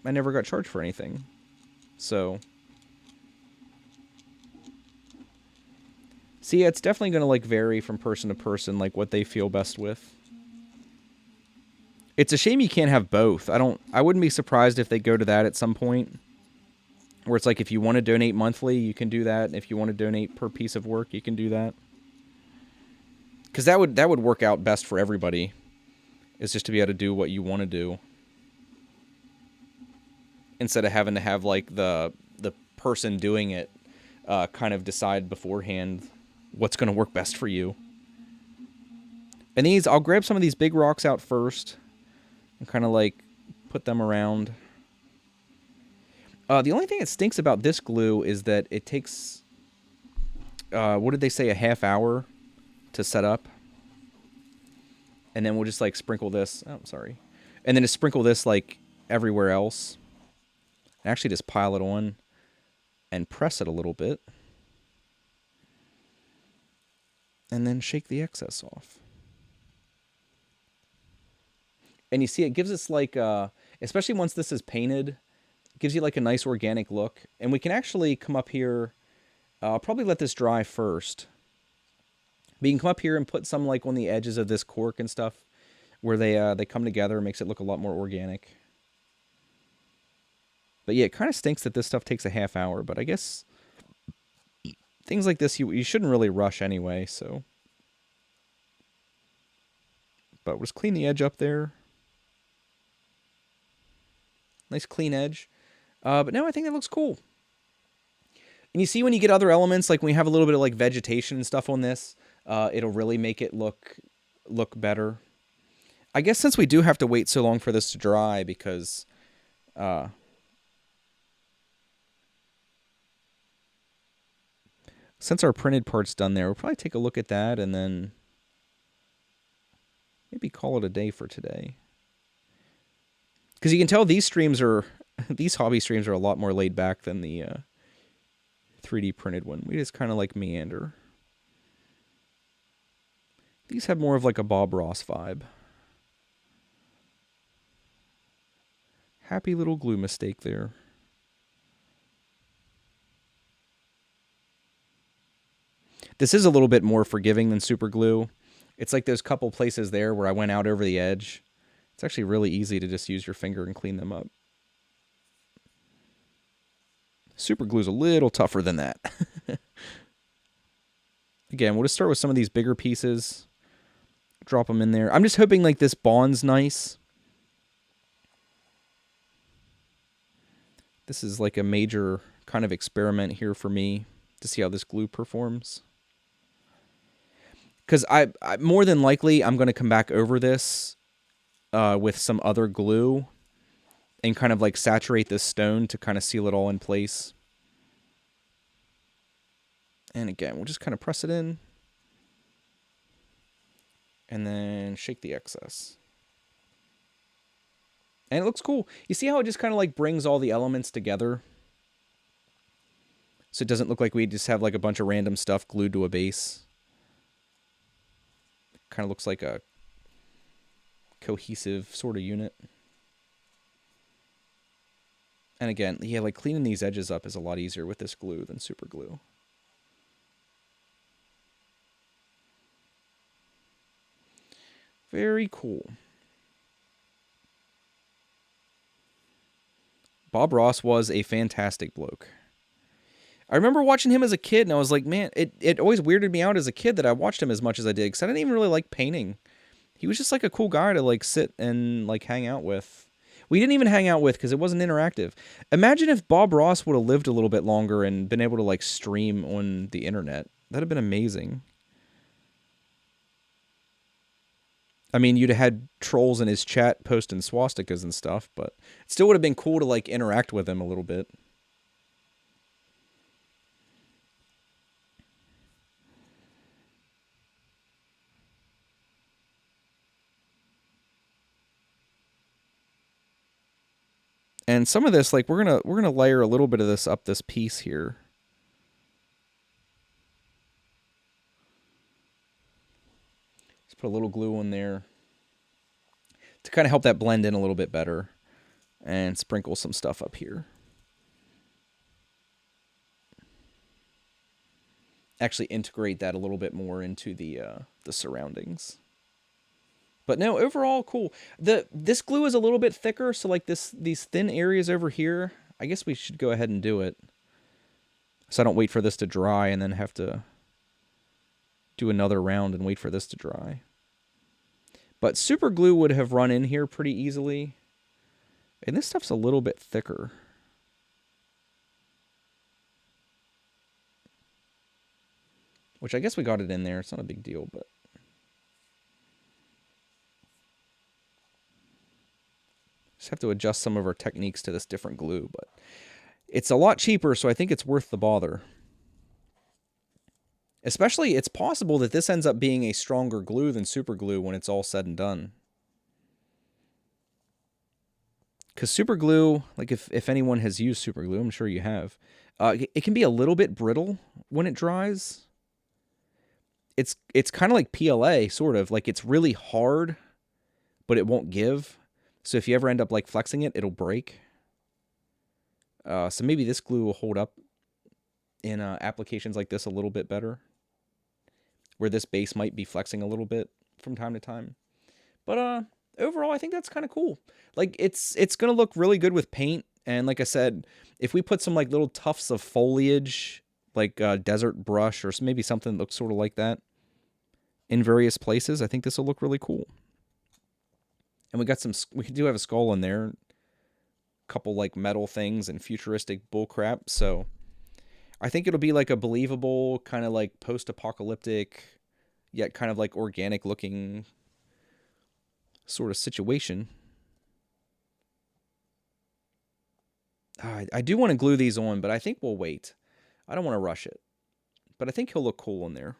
Speaker 1: never got charged for anything. So see, it's definitely going to like vary from person to person, like what they feel best with. It's a shame you can't have both. I wouldn't be surprised if they go to that at some point, where it's like if you want to donate monthly, you can do that. If you want to donate per piece of work, you can do that. Because that would work out best for everybody, is just to be able to do what you want to do, instead of having to have like the person doing it kind of decide beforehand what's going to work best for you. And these, I'll grab some of these big rocks out first and kind of like put them around. The only thing that stinks about this glue is that it takes, what did they say, a half hour to set up. And then we'll just like sprinkle this. Oh, sorry. And then just sprinkle this like everywhere else. And actually just pile it on and press it a little bit. And then shake the excess off. And you see it gives us like, especially once this is painted, it gives you like a nice organic look. And we can actually come up here, I'll probably let this dry first. But you can come up here and put some like on the edges of this cork and stuff, where they come together. It makes it look a lot more organic. But yeah, it kind of stinks that this stuff takes a half hour, but I guess things like this you shouldn't really rush anyway, so. But we'll just clean the edge up there. Nice clean edge. But no, I think that looks cool. And you see when you get other elements, like when we have a little bit of like vegetation and stuff on this, it'll really make it look better. I guess since we do have to wait so long for this to dry, because since our printed part's done there, we'll probably take a look at that and then maybe call it a day for today. Because you can tell these streams are, these hobby streams are a lot more laid back than the 3D printed one. We just kind of like meander. These have more of like a Bob Ross vibe. Happy little glue mistake there. This is a little bit more forgiving than super glue. It's like those couple places there where I went out over the edge. It's actually really easy to just use your finger and clean them up. Super glue's a little tougher than that. Again, we'll just start with some of these bigger pieces. Drop them in there. I'm just hoping like this bond's nice. This is like a major kind of experiment here for me to see how this glue performs. Because I more than likely, I'm going to come back over this with some other glue and kind of like saturate this stone to kind of seal it all in place. And again, we'll just kind of press it in and then shake the excess. And it looks cool. You see how it just kind of like brings all the elements together? So it doesn't look like we just have like a bunch of random stuff glued to a base. Kind of looks like a cohesive sort of unit. And again, yeah, like cleaning these edges up is a lot easier with this glue than super glue. Very cool. Bob Ross was a fantastic bloke. I remember watching him as a kid, and I was like, man, it always weirded me out as a kid that I watched him as much as I did, because I didn't even really like painting. He was just like a cool guy to like sit and like hang out with. We didn't even hang out with because it wasn't interactive. Imagine if Bob Ross would have lived a little bit longer and been able to like stream on the internet. That'd have been amazing. I mean, you'd have had trolls in his chat posting swastikas and stuff, but it still would have been cool to like interact with him a little bit. And some of this, like we're gonna layer a little bit of this up this piece here. Let's put a little glue in there to kind of help that blend in a little bit better, and sprinkle some stuff up here. Actually integrate that a little bit more into the surroundings. But no, overall cool. This glue is a little bit thicker, so like these thin areas over here, I guess we should go ahead and do it. So I don't wait for this to dry and then have to do another round and wait for this to dry. But super glue would have run in here pretty easily. And this stuff's a little bit thicker. Which I guess we got it in there. It's not a big deal, but... just have to adjust some of our techniques to this different glue, but it's a lot cheaper, so I think it's worth the bother. Especially, it's possible that this ends up being a stronger glue than super glue when it's all said and done. Because super glue, like if anyone has used super glue, I'm sure you have, it can be a little bit brittle when it dries. It's kind of like PLA, sort of. Like, it's really hard, but it won't give. So if you ever end up like flexing it, it'll break. So maybe this glue will hold up in applications like this a little bit better, where this base might be flexing a little bit from time to time. But overall, I think that's kind of cool. Like, it's going to look really good with paint. And like I said, if we put some like little tufts of foliage, like desert brush or maybe something that looks sort of like that in various places, I think this will look really cool. And we do have a skull in there, a couple like metal things and futuristic bullcrap. So I think it'll be like a believable kind of like post-apocalyptic, yet kind of like organic looking sort of situation. I do want to glue these on, but I think we'll wait. I don't want to rush it, but I think he'll look cool in there.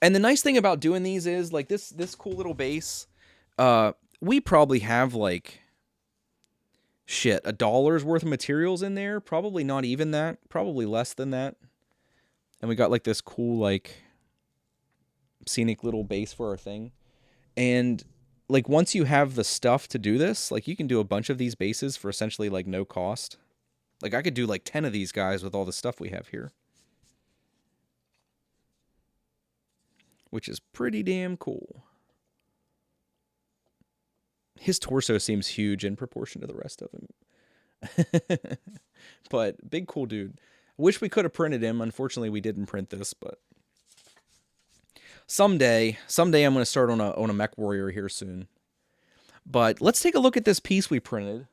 Speaker 1: And the nice thing about doing these is, like, this cool little base, we probably have, like, shit, $1's worth of materials in there. Probably not even that. Probably less than that. And we got, like, this cool, like, scenic little base for our thing. And, like, once you have the stuff to do this, like, you can do a bunch of these bases for essentially, like, no cost. Like, I could do, like, 10 of these guys with all the stuff we have here. Which is pretty damn cool. His torso seems huge in proportion to the rest of him. But big cool dude. Wish we could have printed him. Unfortunately, we didn't print this, but someday I'm going to start on a Mech Warrior here soon. But let's take a look at this piece we printed.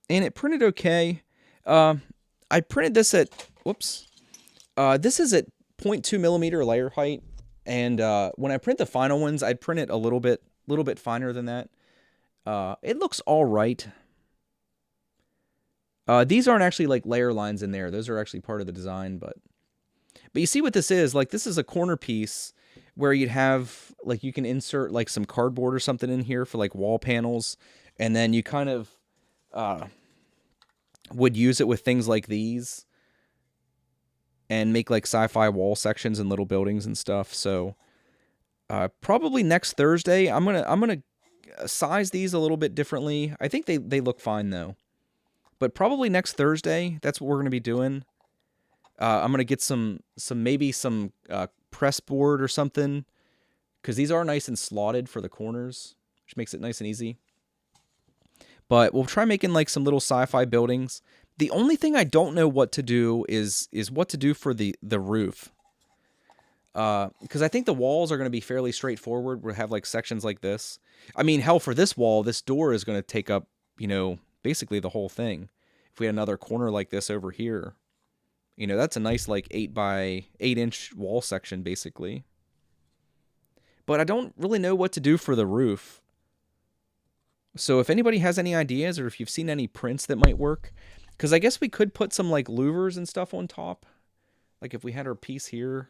Speaker 1: And it printed okay. I printed this at, whoops. This is at 0.2 millimeter layer height, and when I print the final ones, I'd print it a little bit finer than that. It looks all right. These aren't actually like layer lines in there; those are actually part of the design. But you see what this is? Like, this is a corner piece where you'd have, like, you can insert like some cardboard or something in here for like wall panels, and then you kind of would use it with things like these and make like sci-fi wall sections and little buildings and stuff. So probably next Thursday, I'm gonna size these a little bit differently. I think they look fine though. But probably next Thursday, that's what we're gonna be doing. I'm gonna get some press board or something, because these are nice and slotted for the corners, which makes it nice and easy. But we'll try making like some little sci-fi buildings. The only thing I don't know what to do is what to do for the roof. Because I think the walls are going to be fairly straightforward. We'll have like sections like this. I mean, hell, for this wall, this door is going to take up, basically the whole thing. If we had another corner like this over here, that's a nice like 8 by 8 inch wall section basically. But I don't really know what to do for the roof. So if anybody has any ideas, or if you've seen any prints that might work, because I guess we could put some like louvers and stuff on top, like if we had our piece here.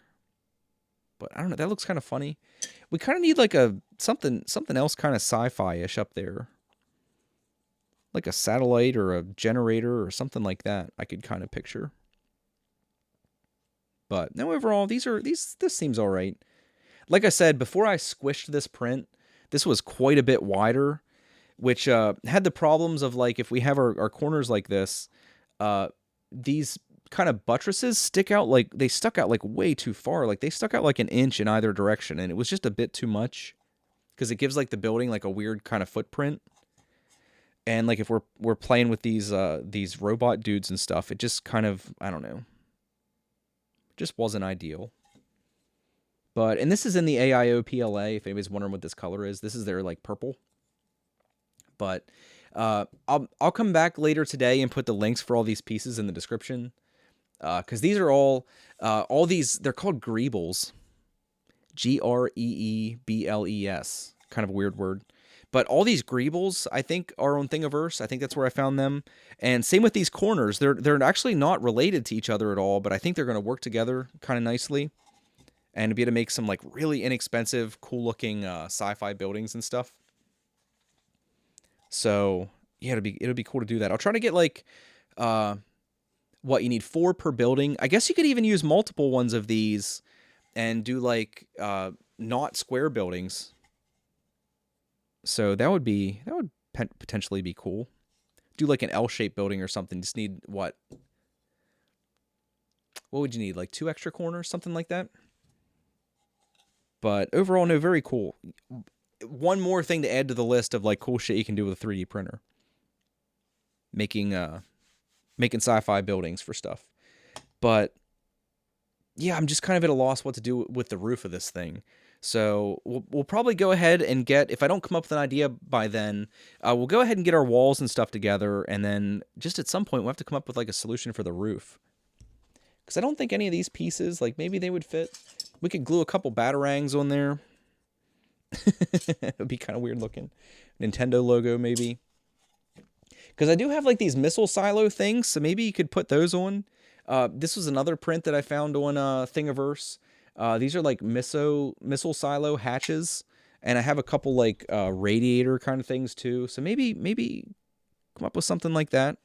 Speaker 1: But I don't know, that looks kind of funny. We kind of need like a something else kind of sci-fi-ish up there, like a satellite or a generator or something like that. I could kind of picture. But no, overall, this seems all right. Like I said, before I squished this print, this was quite a bit wider, which had the problems of like if we have our corners like this, these kind of buttresses stuck out like way too far. Like they stuck out like an inch in either direction, and it was just a bit too much because it gives like the building like a weird kind of footprint. And like if we're playing with these robot dudes and stuff, it just kind of, I don't know, just wasn't ideal. But, and this is in the AIO PLA, if anybody's wondering what this color is. This is their like purple. But I'll come back later today and put the links for all these pieces in the description. Because these are all these, they're called greebles. Greebles. Kind of a weird word. But all these greebles, I think, are on Thingiverse. I think that's where I found them. And same with these corners. They're actually not related to each other at all, but I think they're going to work together kind of nicely. And to be able to make some like really inexpensive, cool-looking sci-fi buildings and stuff. So yeah, it'll be cool to do that. I'll try to get like what you need 4 per building. I guess you could even use multiple ones of these and do like not square buildings. So that would potentially be cool. Do like an L-shaped building or something. Just need what would you need? Like 2 extra corners, something like that. But overall, no, very cool. One more thing to add to the list of like cool shit you can do with a 3D printer. Making sci-fi buildings for stuff. But yeah, I'm just kind of at a loss what to do with the roof of this thing. So we'll probably go ahead and get, if I don't come up with an idea by then, we'll go ahead and get our walls and stuff together, and then just at some point we'll have to come up with like a solution for the roof. Because I don't think any of these pieces, like maybe they would fit. We could glue a couple batarangs on there. It would be kind of weird looking. Nintendo logo maybe. Because I do have like these missile silo things, so maybe you could put those on. This was another print that I found on Thingiverse. These are like missile silo hatches, and I have a couple like radiator kind of things too. So maybe come up with something like that.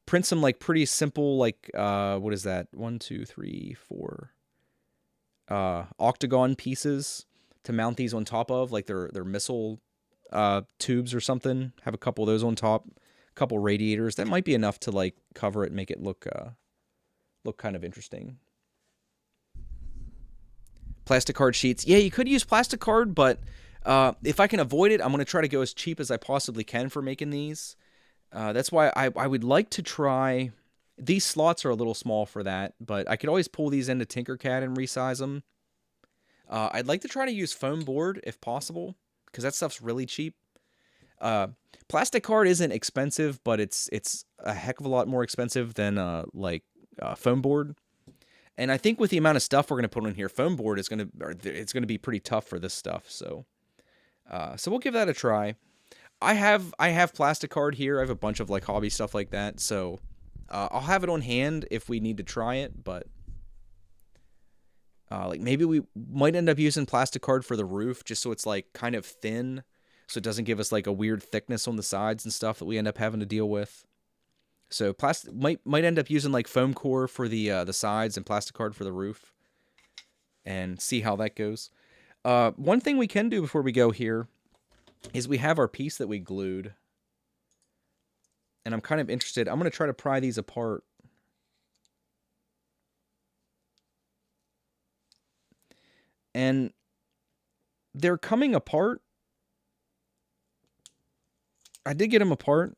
Speaker 1: Print some like pretty simple like what is that? 1, 2, 3, 4 octagon pieces to mount these on top of, like their missile tubes or something. Have a couple of those on top, a couple radiators. That might be enough to like cover it and make it look kind of interesting. Plastic card sheets. Yeah, you could use plastic card, but if I can avoid it, I'm going to try to go as cheap as I possibly can for making these. That's why I would like to try. These slots are a little small for that, but I could always pull these into Tinkercad and resize them. I'd like to try to use foam board if possible, because that stuff's really cheap. Plastic card isn't expensive, but it's a heck of a lot more expensive than foam board. And I think with the amount of stuff we're going to put in here, foam board is going to, it's going to be pretty tough for this stuff. So, so we'll give that a try. I have plastic card here. I have a bunch of like hobby stuff like that. So, I'll have it on hand if we need to try it, but like maybe we might end up using plastic card for the roof just so it's like kind of thin, so it doesn't give us like a weird thickness on the sides and stuff that we end up having to deal with. So plastic might end up using like foam core for the sides and plastic card for the roof, and see how that goes. One thing we can do before we go here is we have our piece that we glued, and I'm kind of interested. I'm going to try to pry these apart. And they're coming apart. I did get them apart.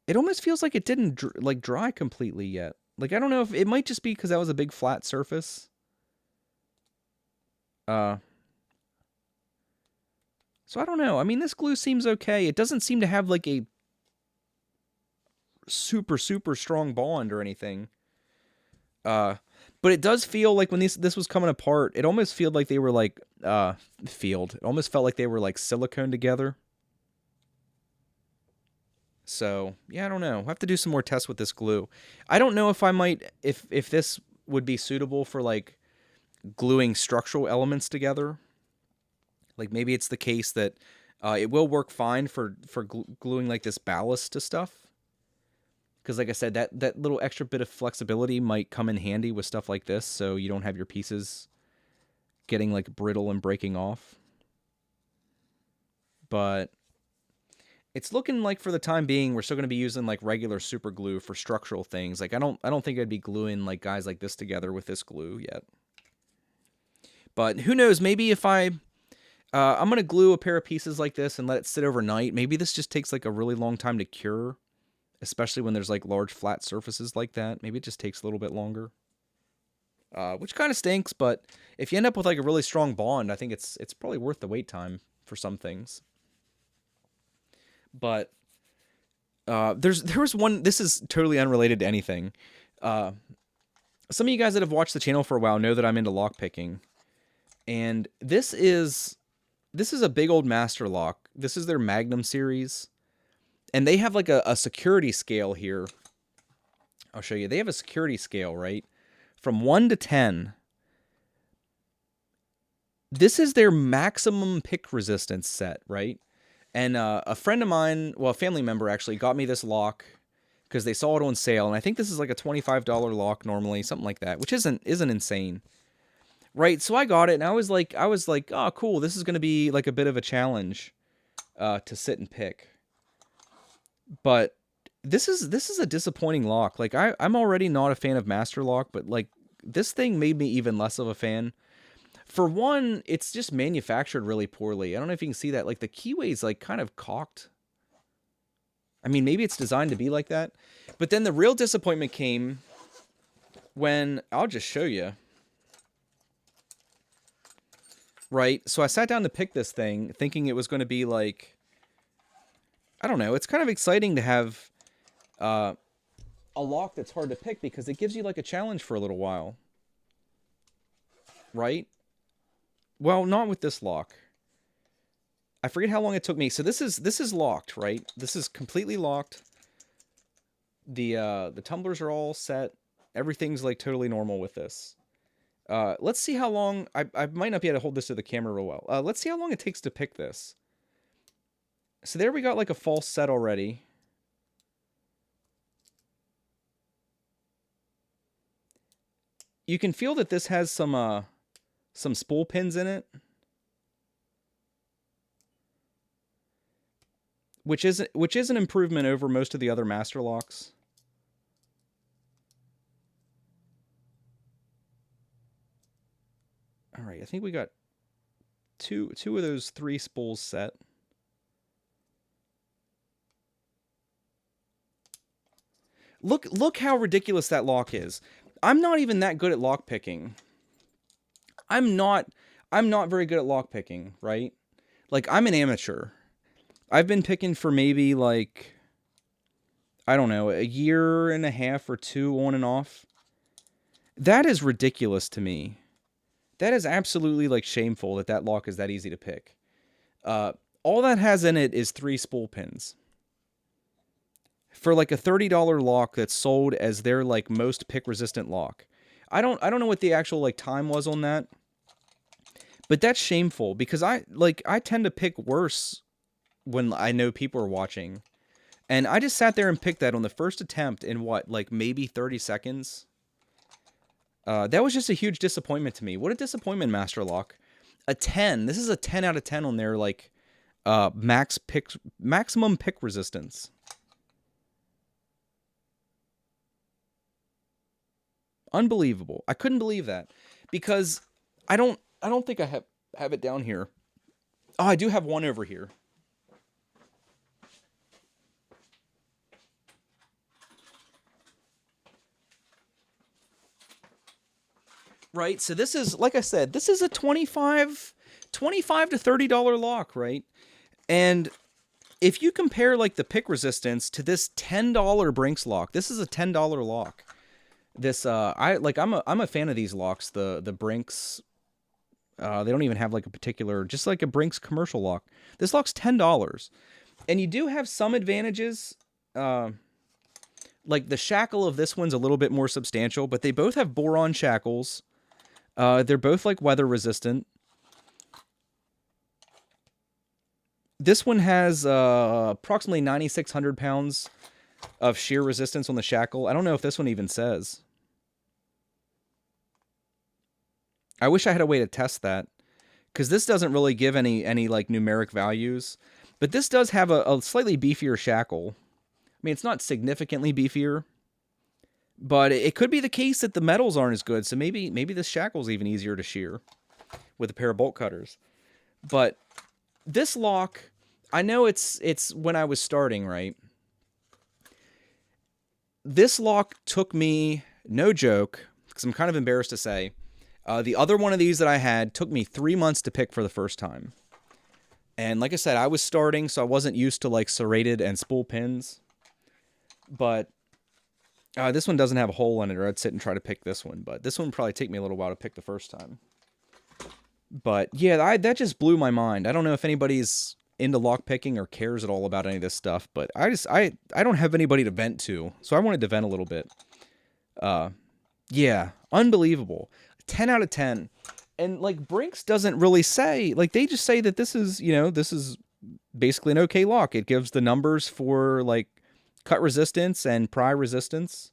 Speaker 1: It almost feels like it didn't like dry completely yet. Like, I don't know if it might just be because that was a big flat surface. So I don't know. I mean, this glue seems okay. It doesn't seem to have like a super, super strong bond or anything. But it does feel like when this was coming apart, it almost felt like they were like, it almost felt like they were like silicone together. So, yeah, I don't know. We'll have to do some more tests with this glue. I don't know if I might, if this would be suitable for like gluing structural elements together. Like maybe it's the case that it will work fine for gluing like this ballast to stuff. Because like I said, that little extra bit of flexibility might come in handy with stuff like this, so you don't have your pieces getting like brittle and breaking off. But it's looking like for the time being, we're still going to be using like regular super glue for structural things. Like I don't think I'd be gluing like guys like this together with this glue yet. But who knows? Maybe if I'm going to glue a pair of pieces like this and let it sit overnight. Maybe this just takes like a really long time to cure. Especially when there's like large flat surfaces like that. Maybe it just takes a little bit longer. Which kind of stinks, but if you end up with like a really strong bond, I think it's probably worth the wait time for some things. But there was one, this is totally unrelated to anything. Some of you guys that have watched the channel for a while know that I'm into lockpicking. And this is a big old master lock. This is their Magnum series. And they have like a security scale here. I'll show you. They have a security scale, right? From 1 to 10. This is their maximum pick resistance set, right? And a friend of mine, well, a family member actually, got me this lock because they saw it on sale. And I think this is like a $25 lock normally, something like that, which isn't insane. Right, so I got it, and I was like, oh, cool, this is going to be like a bit of a challenge to sit and pick. But this is a disappointing lock. Like I'm already not a fan of Master Lock, but like this thing made me even less of a fan. For one, it's just manufactured really poorly. I don't know if you can see that. Like the keyway's like kind of cocked. I mean, maybe it's designed to be like that. But then the real disappointment came when, I'll just show you. Right? So I sat down to pick this thing thinking it was going to be like, I don't know, it's kind of exciting to have a lock that's hard to pick because it gives you like a challenge for a little while. Right? Well, not with this lock. I forget how long it took me. So this is locked, right? This is completely locked. The tumblers are all set. Everything's like totally normal with this. Let's see how long, I might not be able to hold this to the camera real well. Let's see how long it takes to pick this. So there we got like a false set already. You can feel that this has some spool pins in it. Which is an improvement over most of the other master locks. All right, I think we got two of those 3 spools set. Look how ridiculous that lock is. I'm not even that good at lock picking. I'm not very good at lock picking, right? Like I'm an amateur. I've been picking for maybe like, I don't know, a year and a half or 2 on and off. That is ridiculous to me. That is absolutely like shameful that that lock is that easy to pick. Uh, all that has in it is 3 spool pins. For like a $30 lock that's sold as their like most pick resistant lock. I don't know what the actual like time was on that. But that's shameful because I tend to pick worse when I know people are watching. And I just sat there and picked that on the first attempt in what, like maybe 30 seconds. That was just a huge disappointment to me. What a disappointment, Master Lock. A 10. This is a 10 out of 10 on their like maximum pick resistance. Unbelievable. I couldn't believe that because I don't think I have it down here. Oh, I do have one over here. Right? So this is, like I said, this is a 25 to $30 lock, right? And if you compare like the pick resistance to this $10 Brinks lock, this is a $10 lock. This I'm a fan of these locks, the Brinks. They don't even have like a particular, just like a Brinks commercial lock. This lock's $10. And you do have some advantages. Like the shackle of this one's a little bit more substantial, but they both have boron shackles. They're both like weather resistant. This one has approximately 9,600 pounds of shear resistance on the shackle. I don't know if this one even says. I wish I had a way to test that, because this doesn't really give any like numeric values. But this does have a slightly beefier shackle. I mean, it's not significantly beefier, but it could be the case that the metals aren't as good. So maybe this shackle's even easier to shear with a pair of bolt cutters. But this lock, I know it's when I was starting, right? This lock took me, no joke, because I'm kind of embarrassed to say, the other one of these that I had took me 3 months to pick for the first time. And like I said, I was starting, so I wasn't used to like serrated and spool pins. But this one doesn't have a hole in it, or I'd sit and try to pick this one. But this one would probably take me a little while to pick the first time. But yeah, that just blew my mind. I don't know if anybody's into lockpicking or cares at all about any of this stuff, but I don't have anybody to vent to, so I wanted to vent a little bit. Yeah, unbelievable. 10 out of 10. And like Brinks doesn't really say, like they just say that this is, this is basically an okay lock. It gives the numbers for like cut resistance and pry resistance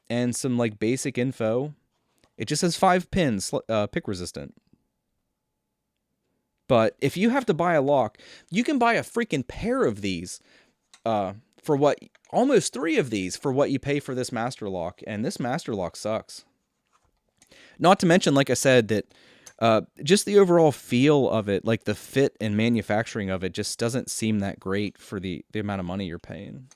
Speaker 1: and some like basic info. It just has 5 pins, pick resistant. But if you have to buy a lock, you can buy a freaking pair of these for what, almost 3 of these for what you pay for this master lock. And this master lock sucks. Not to mention, like I said, that just the overall feel of it, like the fit and manufacturing of it, just doesn't seem that great for the amount of money you're paying.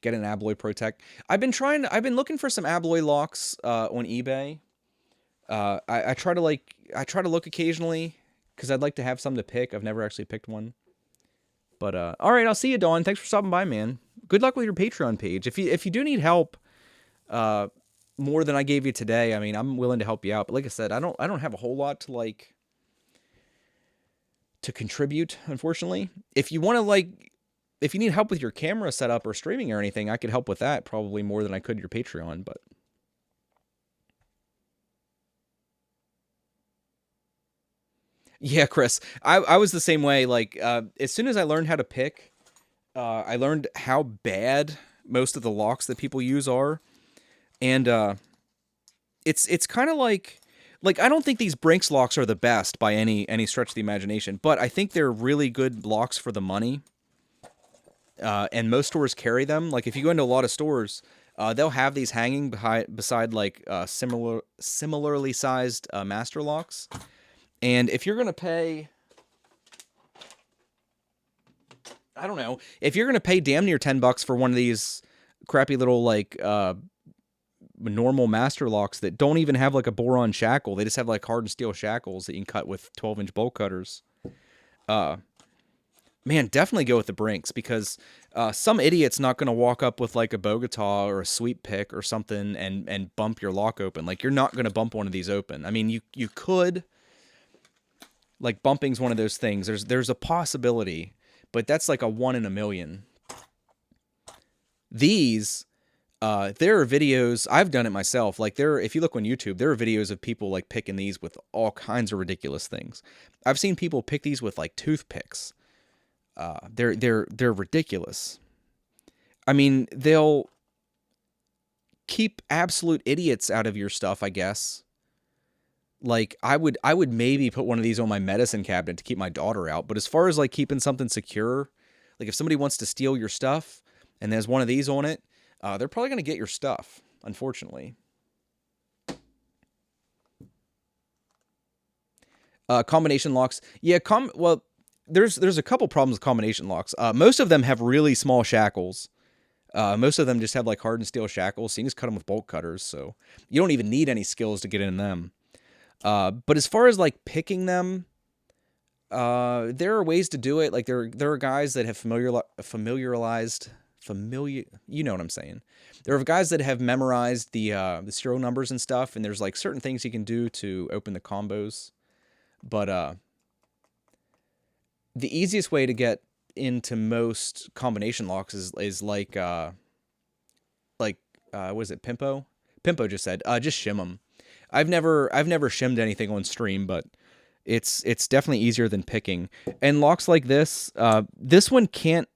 Speaker 1: Get an Abloy Protect. I've been looking for some Abloy locks on eBay. I try to look occasionally because I'd like to have some to pick. I've never actually picked one. But all right, I'll see you, Dawn. Thanks for stopping by, man. Good luck with your Patreon page. If you do need help, more than I gave you today, I mean, I'm willing to help you out. But like I said, I don't have a whole lot to contribute, unfortunately. If you want to if you need help with your camera setup or streaming or anything, I could help with that probably more than I could your Patreon, but yeah, Chris, I was the same way. Like, as soon as I learned how to pick, I learned how bad most of the locks that people use are. And it's kind of like I don't think these Brinks locks are the best by any stretch of the imagination, but I think they're really good locks for the money. And most stores carry them. Like if you go into a lot of stores, they'll have these hanging beside like similarly sized master locks. And if you're gonna pay, I don't know, if you're gonna pay damn near $10 for one of these crappy little like normal master locks that don't even have like a boron shackle, they just have like hardened steel shackles that you can cut with 12-inch bolt cutters. Man, definitely go with the Brinks because some idiot's not going to walk up with like a Bogota or a sweep pick or something and bump your lock open. Like you're not going to bump one of these open. I mean, you could, like bumping's one of those things. There's a possibility, but that's like a 1 in a million. These there are videos, I've done it myself. Like if you look on YouTube, there are videos of people like picking these with all kinds of ridiculous things. I've seen people pick these with like toothpicks. They're ridiculous. I mean, they'll keep absolute idiots out of your stuff, I guess. Like I would maybe put one of these on my medicine cabinet to keep my daughter out, but as far as like keeping something secure, like if somebody wants to steal your stuff and there's one of these on it, they're probably going to get your stuff, unfortunately. Combination locks. Yeah, well, there's a couple problems with combination locks. Most of them have really small shackles. Most of them just have like hardened steel shackles, so you can just cut them with bolt cutters. So you don't even need any skills to get in them. But as far as like picking them, there are ways to do it. Like there are guys that have you know what I'm saying. There are guys that have memorized the serial numbers and stuff, and there's like certain things you can do to open the combos. But the easiest way to get into most combination locks is like what is it, Pimpo? Pimpo just said, just shim them. I've never shimmed anything on stream, but it's definitely easier than picking. And locks like this, this one can't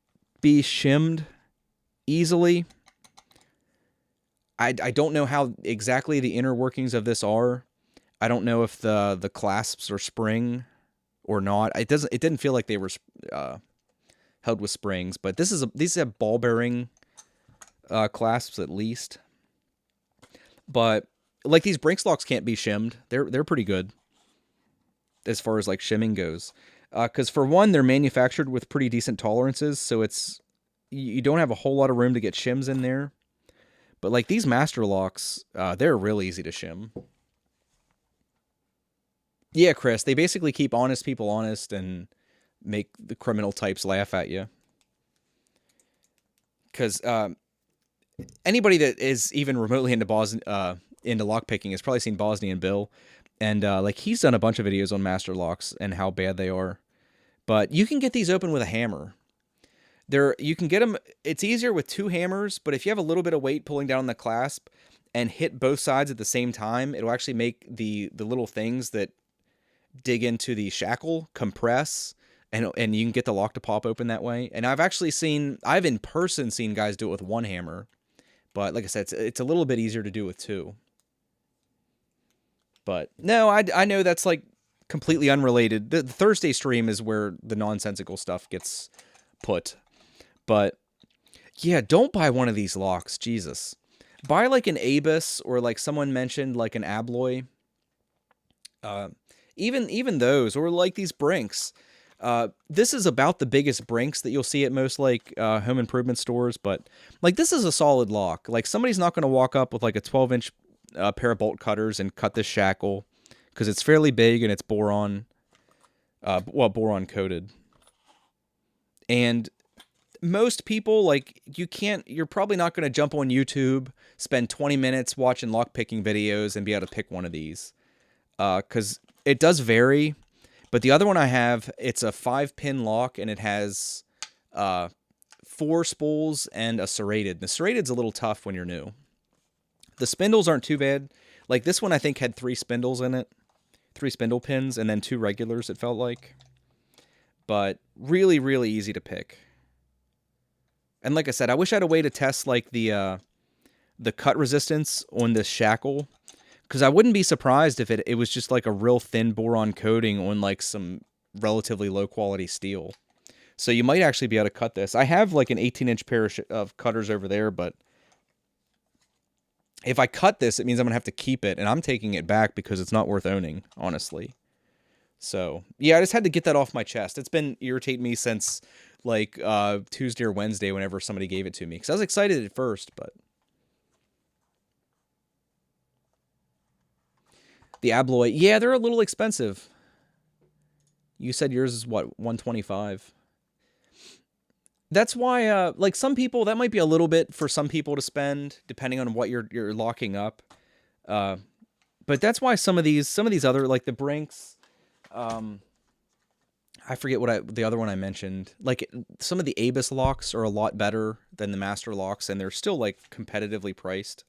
Speaker 1: be shimmed easily. I don't know how exactly the inner workings of this are. I don't know if the clasps are spring or not. It didn't feel like they were held with springs, but these have ball bearing clasps at least. But like these Brinks locks can't be shimmed. They're pretty good as far as like shimming goes. Because for one, they're manufactured with pretty decent tolerances, so you don't have a whole lot of room to get shims in there. But like these master locks, they're real easy to shim. Yeah, Chris, they basically keep honest people honest and make the criminal types laugh at you. Because anybody that is even remotely into into lockpicking has probably seen Bosnian Bill, and like he's done a bunch of videos on master locks and how bad they are. But you can get these open with a hammer. You can get them. It's easier with 2 hammers, but if you have a little bit of weight pulling down the clasp and hit both sides at the same time, it'll actually make the little things that dig into the shackle compress, and you can get the lock to pop open that way. And I've in person seen guys do it with 1 hammer, but like I said, it's a little bit easier to do with 2. But no, I know that's like completely unrelated. The Thursday stream is where the nonsensical stuff gets put. But yeah, don't buy one of these locks, Jesus. Buy like an Abus, or like someone mentioned like an Abloy. Even those, or like these Brinks. This is about the biggest Brinks that you'll see at most like home improvement stores, but like this is a solid lock. Like somebody's not going to walk up with like a 12-inch pair of bolt cutters and cut this shackle because it's fairly big and it's boron coated. And most people, like, you're probably not going to jump on YouTube, spend 20 minutes watching lockpicking videos and be able to pick one of these. Because it does vary. But the other one I have, it's a 5-pin lock, and it has 4 spools and a serrated. The serrated's a little tough when you're new. The spindles aren't too bad. Like this one, I think had 3 spindles in it. 3 spindle pins, and then 2 regulars, it felt like. But really, really easy to pick. And like I said, I wish I had a way to test like the cut resistance on this shackle, because I wouldn't be surprised if it was just like a real thin boron coating on like some relatively low quality steel. So you might actually be able to cut this. I have like an 18-inch pair of cutters over there, but if I cut this, it means I'm going to have to keep it, and I'm taking it back because it's not worth owning, honestly. So, yeah, I just had to get that off my chest. It's been irritating me since like Tuesday or Wednesday whenever somebody gave it to me, because I was excited at first, but the Abloy, yeah, they're a little expensive. You said yours is what, 125? That's why, like some people, that might be a little bit for some people to spend, depending on what you're locking up. Uh, but that's why some of these other, like the Brinks, um, I forget the other one I mentioned. Like some of the Abus locks are a lot better than the Master locks, and they're still like competitively priced.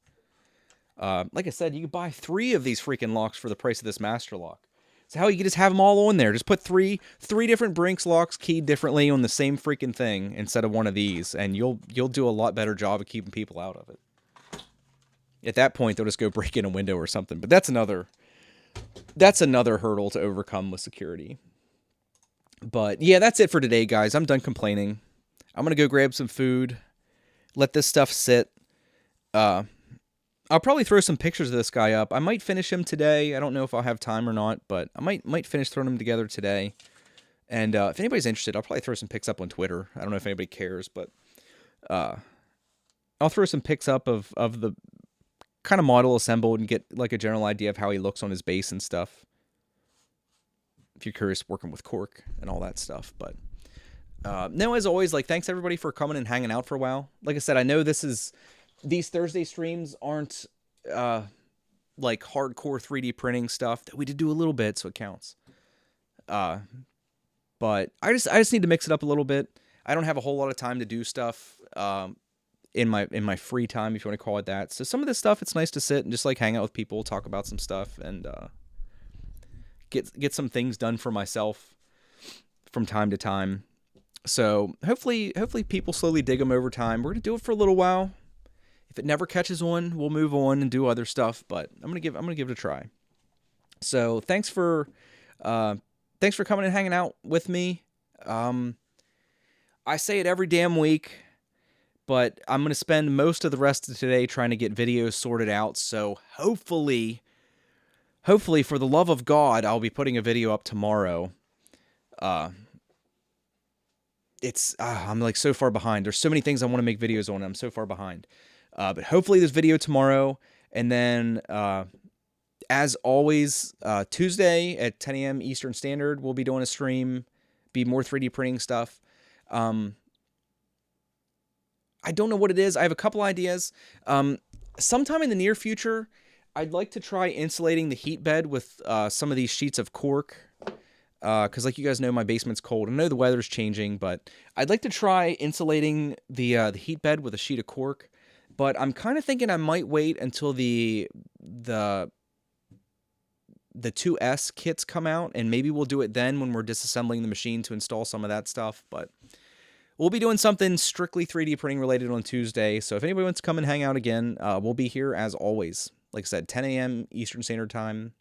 Speaker 1: Like I said, you could buy 3 of these freaking locks for the price of this Master lock. So how you can just have them all on there. Just put three different Brinks locks keyed differently on the same freaking thing instead of one of these, and you'll do a lot better job of keeping people out of it. At that point, they'll just go break in a window or something. But that's another hurdle to overcome with security. But yeah, that's it for today, guys. I'm done complaining. I'm gonna go grab some food, let this stuff sit. I'll probably throw some pictures of this guy up. I might finish him today. I don't know if I'll have time or not, but I might finish throwing them together today. And if anybody's interested, I'll probably throw some pics up on Twitter. I don't know if anybody cares, but I'll throw some pics up of the kind of model assembled and get like a general idea of how he looks on his base and stuff. If you're curious, working with cork and all that stuff. But no, as always, like thanks everybody for coming and hanging out for a while. Like I said, I know these Thursday streams aren't like hardcore 3D printing stuff. That we did do a little bit, so it counts. But I just need to mix it up a little bit. I don't have a whole lot of time to do stuff in my free time, if you want to call it that. So some of this stuff, it's nice to sit and just like hang out with people, talk about some stuff, and get some things done for myself from time to time. So hopefully people slowly dig them over time. We're gonna do it for a little while. If it never catches on, we'll move on and do other stuff. But I'm gonna give it a try. So thanks for coming and hanging out with me. I say it every damn week, but I'm gonna spend most of the rest of today trying to get videos sorted out. So hopefully, for the love of God, I'll be putting a video up tomorrow. I'm like so far behind. There's so many things I want to make videos on. I'm so far behind. But hopefully this video tomorrow, and then as always, Tuesday at 10 a.m. Eastern Standard, we'll be doing a stream, be more 3D printing stuff. I don't know what it is. I have a couple ideas. Sometime in the near future, I'd like to try insulating the heat bed with some of these sheets of cork. Because like you guys know, my basement's cold. I know the weather's changing, but I'd like to try insulating the heat bed with a sheet of cork. But I'm kind of thinking I might wait until the 2S kits come out, and maybe we'll do it then when we're disassembling the machine to install some of that stuff. But we'll be doing something strictly 3D printing related on Tuesday. So if anybody wants to come and hang out again, we'll be here as always. Like I said, 10 a.m. Eastern Standard Time,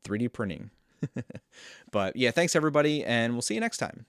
Speaker 1: 3D printing. But yeah, thanks everybody, and we'll see you next time.